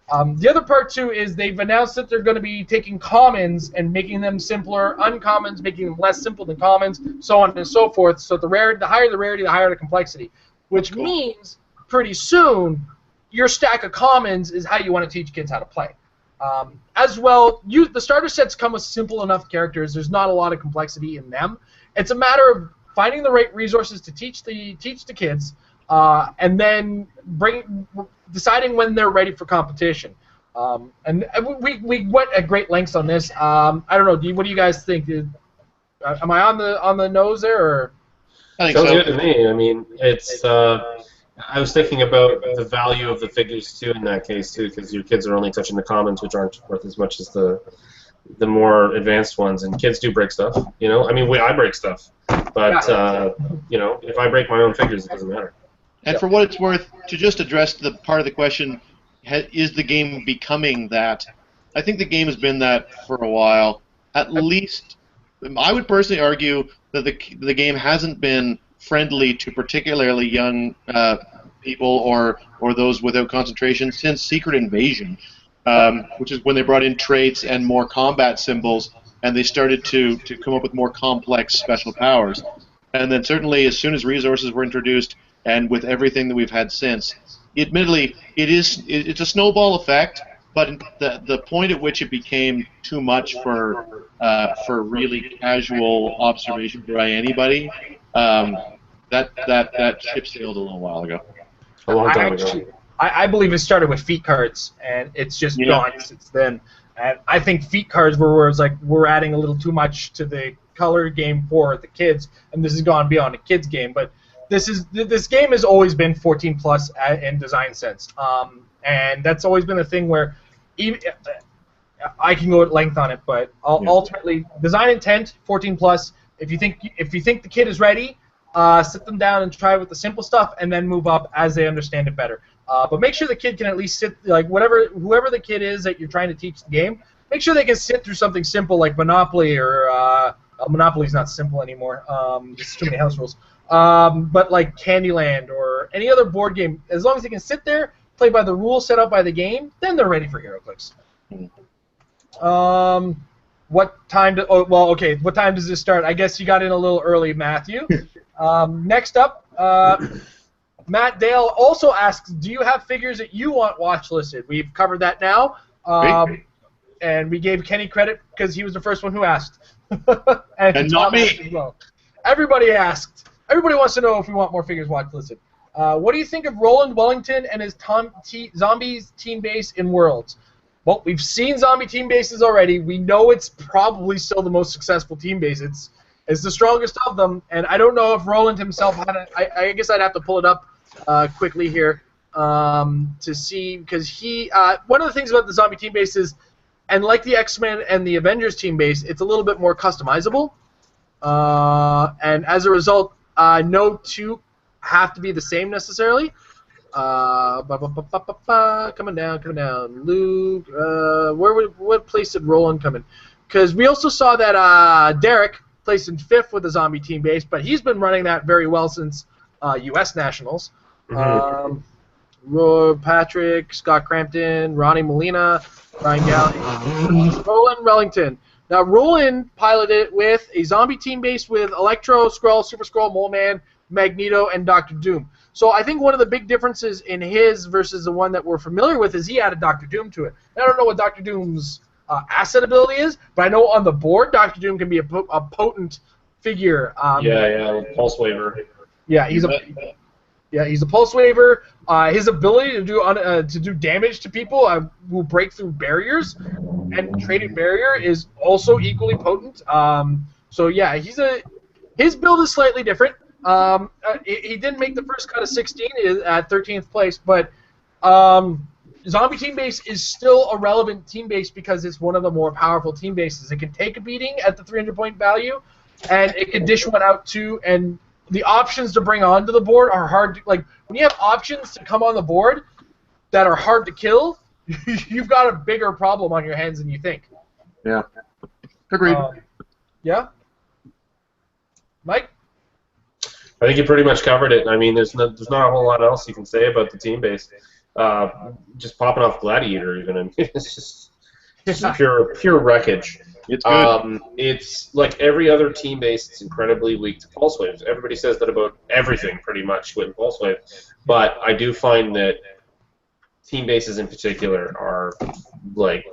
The other part, too, is they've announced that they're going to be taking commons and making them simpler, uncommons, making them less simple than commons, so on and so forth. So the higher the rarity, the higher the complexity, which means pretty soon your stack of commons is how you want to teach kids how to play. As well, the starter sets come with simple enough characters. There's not a lot of complexity in them. It's a matter of finding the right resources to teach the kids, and then deciding when they're ready for competition. And we went at great lengths on this. I don't know. What do you guys think? Am I on the nose there? Or? I think Sounds so. good to me. I mean, it's. I was thinking about the value of the figures too in that case too, because your kids are only touching the commons, which aren't worth as much as the more advanced ones. And kids do break stuff. You know, I mean, I break stuff, but you know, if I break my own figures, it doesn't matter. And for what it's worth, to just address the part of the question, is the game becoming that? I think the game has been that for a while. At least, I would personally argue that the game hasn't been friendly to particularly young people or those without concentration since Secret Invasion, which is when they brought in traits and more combat symbols, and they started to come up with more complex special powers. And then certainly as soon as resources were introduced, and with everything that we've had since, admittedly, it's a snowball effect, but the point at which it became too much for really casual observation by anybody, that ship sailed a little while ago. A long time ago. I believe it started with feat cards, and it's just gone since then. And I think feat cards were it's like we're adding a little too much to the color game for the kids, and this has gone beyond a kids game. But this game has always been 14 plus in design sense, and that's always been a thing where I can go at length on it, but ultimately design intent 14 plus. If you think the kid is ready, sit them down and try with the simple stuff, and then move up as they understand it better. But make sure the kid can at least sit, like whoever the kid is that you're trying to teach the game, make sure they can sit through something simple like Monopoly or Monopoly's not simple anymore. There's too many house rules. But like Candyland or any other board game, as long as they can sit there, play by the rules set up by the game, then they're ready for Heroclix. What time what time does this start? I guess you got in a little early, Matthew. Next up, Matt Dale also asks, do you have figures that you want watch listed? We've covered that now. And we gave Kenny credit because he was the first one who asked. and not me. As well. Everybody asked. Everybody wants to know if we want more figures watch listed. What do you think of Roland Wellington and his Zombies team base in Worlds? Well, we've seen zombie team bases already. We know it's probably still the most successful team base. It's the strongest of them, and I don't know if Roland himself had I guess I'd have to pull it up quickly here to see, because one of the things about the zombie team base is, and like the X-Men and the Avengers team base, it's a little bit more customizable, and as a result, no two have to be the same necessarily. Coming down. Luke, what place did Roland come in? Because we also saw that Derek placed in 5th with the zombie team base, but he's been running that very well since U.S. Nationals. Roy Patrick, Scott Crampton, Ronnie Molina, Ryan Galley, Roland Wellington. Now, Roland piloted it with a zombie team base with Electro, Skrull, Super Skrull, Mole Man, Magneto, and Dr. Doom. So I think one of the big differences in his versus the one that we're familiar with is he added Dr. Doom to it. I don't know what Dr. Doom's asset ability is, but I know on the board Dr. Doom can be a potent figure. Pulse Waver. Yeah, he's a Pulse Waver. His ability to do damage to people who break through barriers and traded barrier is also equally potent. So yeah, his build is slightly different. He didn't make the first cut of 16 at 13th place, but Zombie Team Base is still a relevant team base because it's one of the more powerful team bases. It can take a beating at the 300-point value, and it can dish one out too. And the options to bring onto the board are hard. Like when you have options to come on the board that are hard to kill, you've got a bigger problem on your hands than you think. Yeah. Agreed. Yeah. Mike? I think you pretty much covered it. I mean, there's not a whole lot else you can say about the team base. Just popping off Gladiator, even. I mean, it's just pure wreckage. It's good. It's like every other team base. It's incredibly weak to pulse waves. Everybody says that about everything, pretty much, with pulse wave. But I do find that team bases in particular are like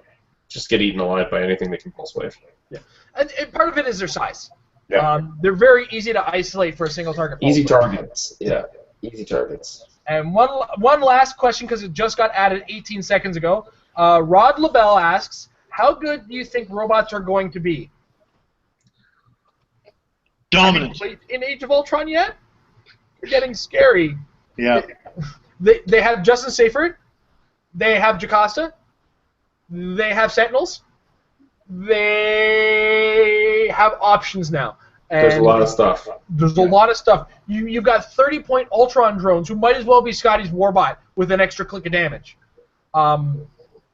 just get eaten alive by anything that can pulse wave. Yeah, and part of it is their size. Yeah. They're very easy to isolate for a single target. Easy targets. Yeah, easy targets. And one last question, because it just got added 18 seconds ago. Rod LaBelle asks, how good do you think robots are going to be? Dominant. Have you played in Age of Ultron yet? They're getting scary. Yeah. They have Justin Seyfried. They have Jocasta. They have Sentinels. They have options now. And There's a lot of stuff. There's a lot of stuff. You've got 30-point Ultron drones who might as well be Scotty's Warbot with an extra click of damage.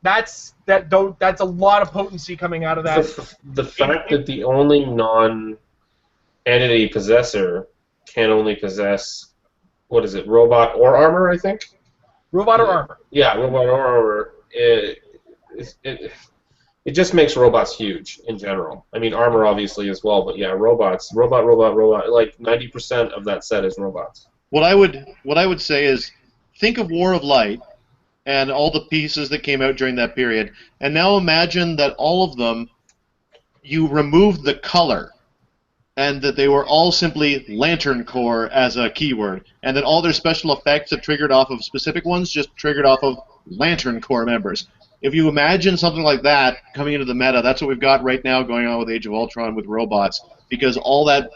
That's a lot of potency coming out of that. The fact that the only non-entity possessor can only possess, what is it, robot or armor, I think? Robot or armor. Yeah, robot or armor. It just makes robots huge in general. I mean, armor obviously as well, but yeah, robots, robot. Like 90% of that set is robots. What I would say is, think of War of Light and all the pieces that came out during that period, and now imagine that all of them, you removed the color, and that they were all simply Lantern Corps as a keyword, and that all their special effects that triggered off of specific ones just triggered off of Lantern Corps members. If you imagine something like that coming into the meta, that's what we've got right now going on with Age of Ultron with robots, because all that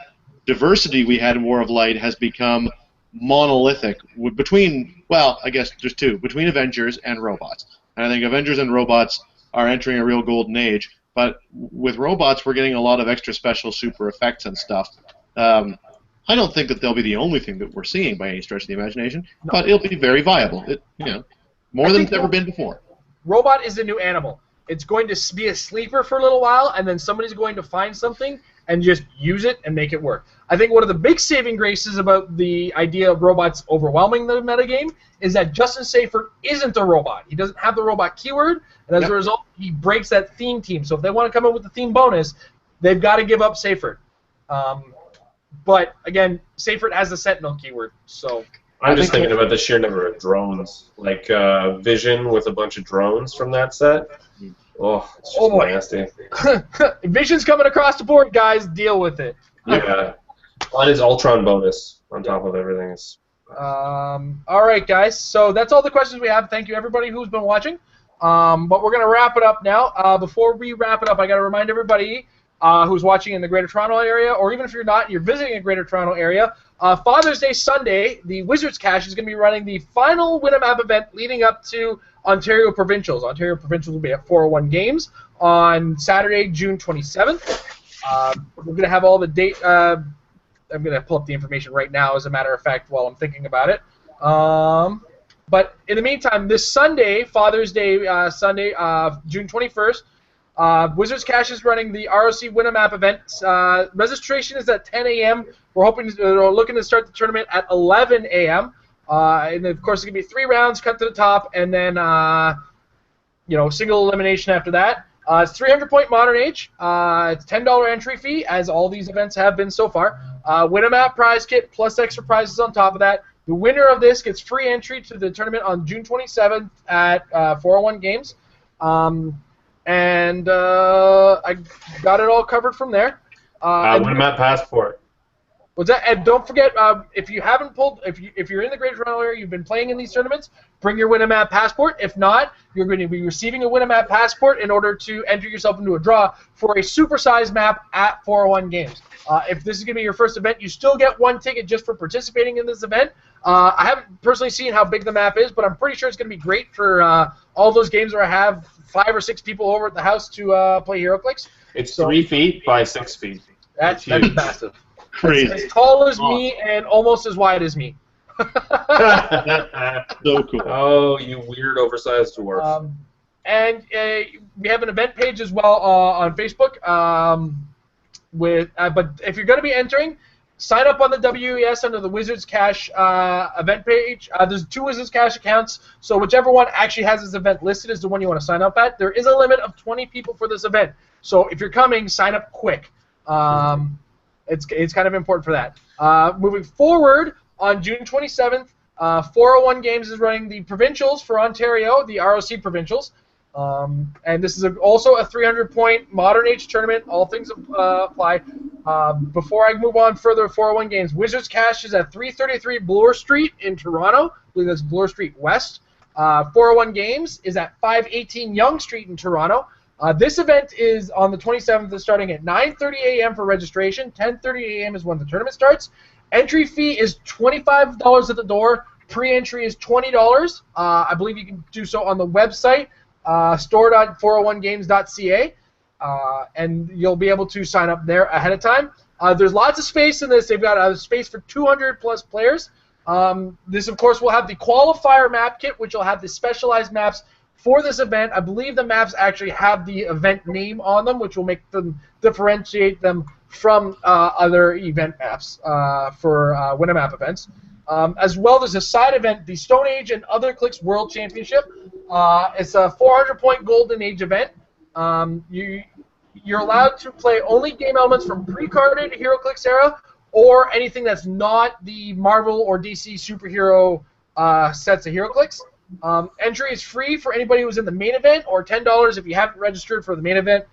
diversity we had in War of Light has become monolithic between, well, I guess there's two, between Avengers and robots. And I think Avengers and robots are entering a real golden age, but with robots we're getting a lot of extra special super effects and stuff. I don't think that they'll be the only thing that we're seeing by any stretch of the imagination, but it'll be very viable. More than it's ever been before. Robot is the new animal. It's going to be a sleeper for a little while, and then somebody's going to find something and just use it and make it work. I think one of the big saving graces about the idea of robots overwhelming the metagame is that Justin Seyfried isn't a robot. He doesn't have the robot keyword, and as a result, he breaks that theme team. So if they want to come up with the theme bonus, they've got to give up Seyfried. But, again, Seyfried has the Sentinel keyword, so... I'm just thinking about the sheer number of drones, like Vision with a bunch of drones from that set. Oh, it's just nasty. Vision's coming across the board, guys. Deal with it. Yeah. On his Ultron bonus on top of everything. All right, guys. So that's all the questions we have. Thank you, everybody who's been watching. But we're going to wrap it up now. Before we wrap it up, I got to remind everybody who's watching in the Greater Toronto area, or even if you're not, you're visiting a Greater Toronto area, Father's Day Sunday, the Wizards Cache is going to be running the final Winamap event leading up to Ontario Provincials. Ontario Provincials will be at 401 Games on Saturday, June 27th. We're going to have all the date. I'm going to pull up the information right now, as a matter of fact, while I'm thinking about it. But in the meantime, this Sunday, Father's Day Sunday, June 21st, Wizards Cache is running the ROC Winamap event. Registration is at 10 a.m. We're looking to start the tournament at 11 a.m. And of course, it's gonna be 3 rounds, cut to the top, and then single elimination after that. It's 300-point Modern Age. It's $10 entry fee, as all these events have been so far. Winamap prize kit plus extra prizes on top of that. The winner of this gets free entry to the tournament on June 27th at 401 Games. And I got it all covered from there. Winamap Passport. What's that? And don't forget, if you haven't pulled, if you're in the Greater Toronto area, you've been playing in these tournaments, bring your Winamap passport. If not, you're going to be receiving a Winamap passport in order to enter yourself into a draw for a supersized map at 401 Games. If this is going to be your first event, you still get one ticket just for participating in this event. I haven't personally seen how big the map is, but I'm pretty sure it's going to be great for all those games where I have 5 or 6 people over at the house to play Heroclix. It's 3 feet by 6 feet. That's massive. Crazy. As tall as me and almost as wide as me. So cool. Oh, you weird oversized dwarf. And we have an event page as well on Facebook. But if you're going to be entering, sign up on the WES under the Wizards Cash event page. There's 2 Wizards Cash accounts, so whichever one actually has this event listed is the one you want to sign up at. There is a limit of 20 people for this event, so if you're coming, sign up quick. It's kind of important for that. Moving forward, on June 27th, 401 Games is running the Provincials for Ontario, the ROC Provincials. And this is also a 300-point Modern Age tournament. All things apply. Before I move on further, 401 Games. Wizards Cash is at 333 Bloor Street in Toronto. I believe that's Bloor Street West. 401 Games is at 518 Yonge Street in Toronto. This event is on the 27th, is starting at 9:30 a.m. for registration. 10:30 a.m. is when the tournament starts. Entry fee is $25 at the door. Pre-entry is $20. I believe you can do so on the website, store.401games.ca, and you'll be able to sign up there ahead of time. There's lots of space in this. They've got space for 200-plus players. This, of course, will have the qualifier map kit, which will have the specialized maps for this event. I believe the maps actually have the event name on them, which will make them differentiate them from other event maps for Winamap events. As well, there's a side event, the Stone Age and Other Clicks World Championship. It's a 400-point Golden Age event. You're allowed to play only game elements from pre-carded Heroclix era or anything that's not the Marvel or DC superhero sets of Heroclix. Entry is free for anybody who's in the main event, or $10 if you haven't registered for the main event.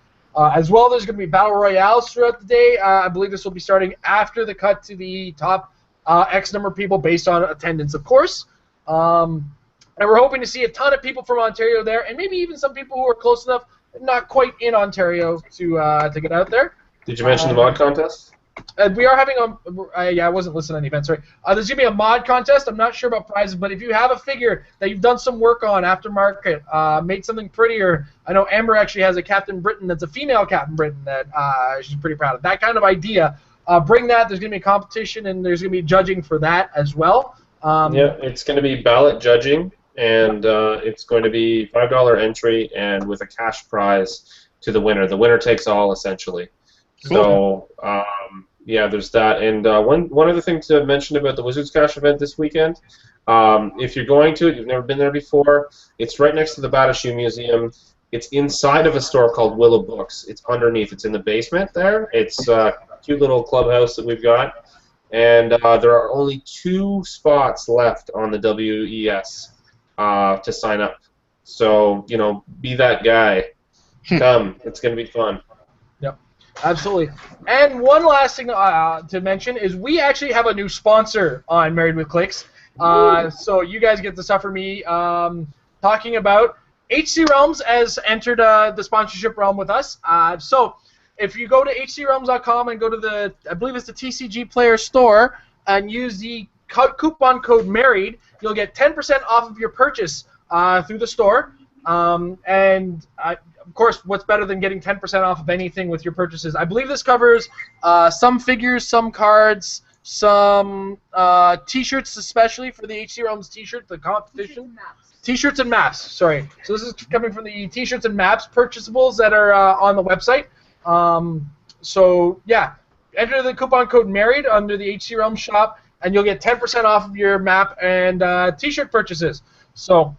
As well, there's going to be battle royales throughout the day. I believe this will be starting after the cut to the top X number of people based on attendance, of course. And we're hoping to see a ton of people from Ontario there, and maybe even some people who are close enough, not quite in Ontario, to get out there. Did you mention the mod contest? We are having yeah, I wasn't listening to any events, sorry. There's going to be a mod contest. I'm not sure about prizes, but if you have a figure that you've done some work on aftermarket, made something prettier. I know Amber actually has a Captain Britain that's a female Captain Britain that she's pretty proud of. That kind of idea. Bring that. There's going to be a competition, and there's going to be judging for that as well. Yeah, it's going to be ballot judging, and it's going to be $5 entry and with a cash prize to the winner. The winner takes all, essentially. Cool. So, yeah, there's that. And one other thing to mention about the Wizards Cash event this weekend, if you're going to it, you've never been there before, it's right next to the Batashu Museum. It's inside of a store called Willow Books. It's underneath. It's in the basement there. It's a cute little clubhouse that we've got. And there are only 2 spots left on the WES to sign up. So, you know, be that guy. Come. It's going to be fun. Yep, absolutely. And one last thing to mention is we actually have a new sponsor on Married with Clicks. So you guys get to suffer me talking about HC Realms has entered the sponsorship realm with us. So if you go to hcrealms.com and go to the, I believe it's the TCG Player Store, and use the coupon code MARRIED, you'll get 10% off of your purchase through the store. And of course, what's better than getting 10% off of anything with your purchases? I believe this covers some figures, some cards, some T-shirts, especially for the HC Realms T-shirt, the competition. T-shirts and maps, sorry. So this is coming from the T-shirts and maps purchasables that are on the website. So, yeah, enter the coupon code MARRIED under the HC Realms shop, and you'll get 10% off of your map and T-shirt purchases. So,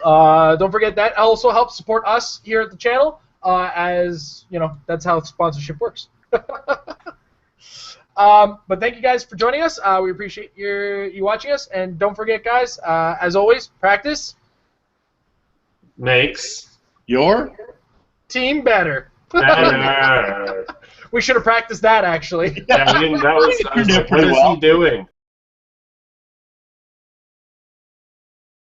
don't forget that. Also helps support us here at the channel, as, you know, that's how sponsorship works. But thank you guys for joining us. We appreciate you watching us, and don't forget, guys, as always, practice makes your team better. Better. We should have practiced that, actually. Yeah, we didn't, that was You did like, pretty what is well. he doing?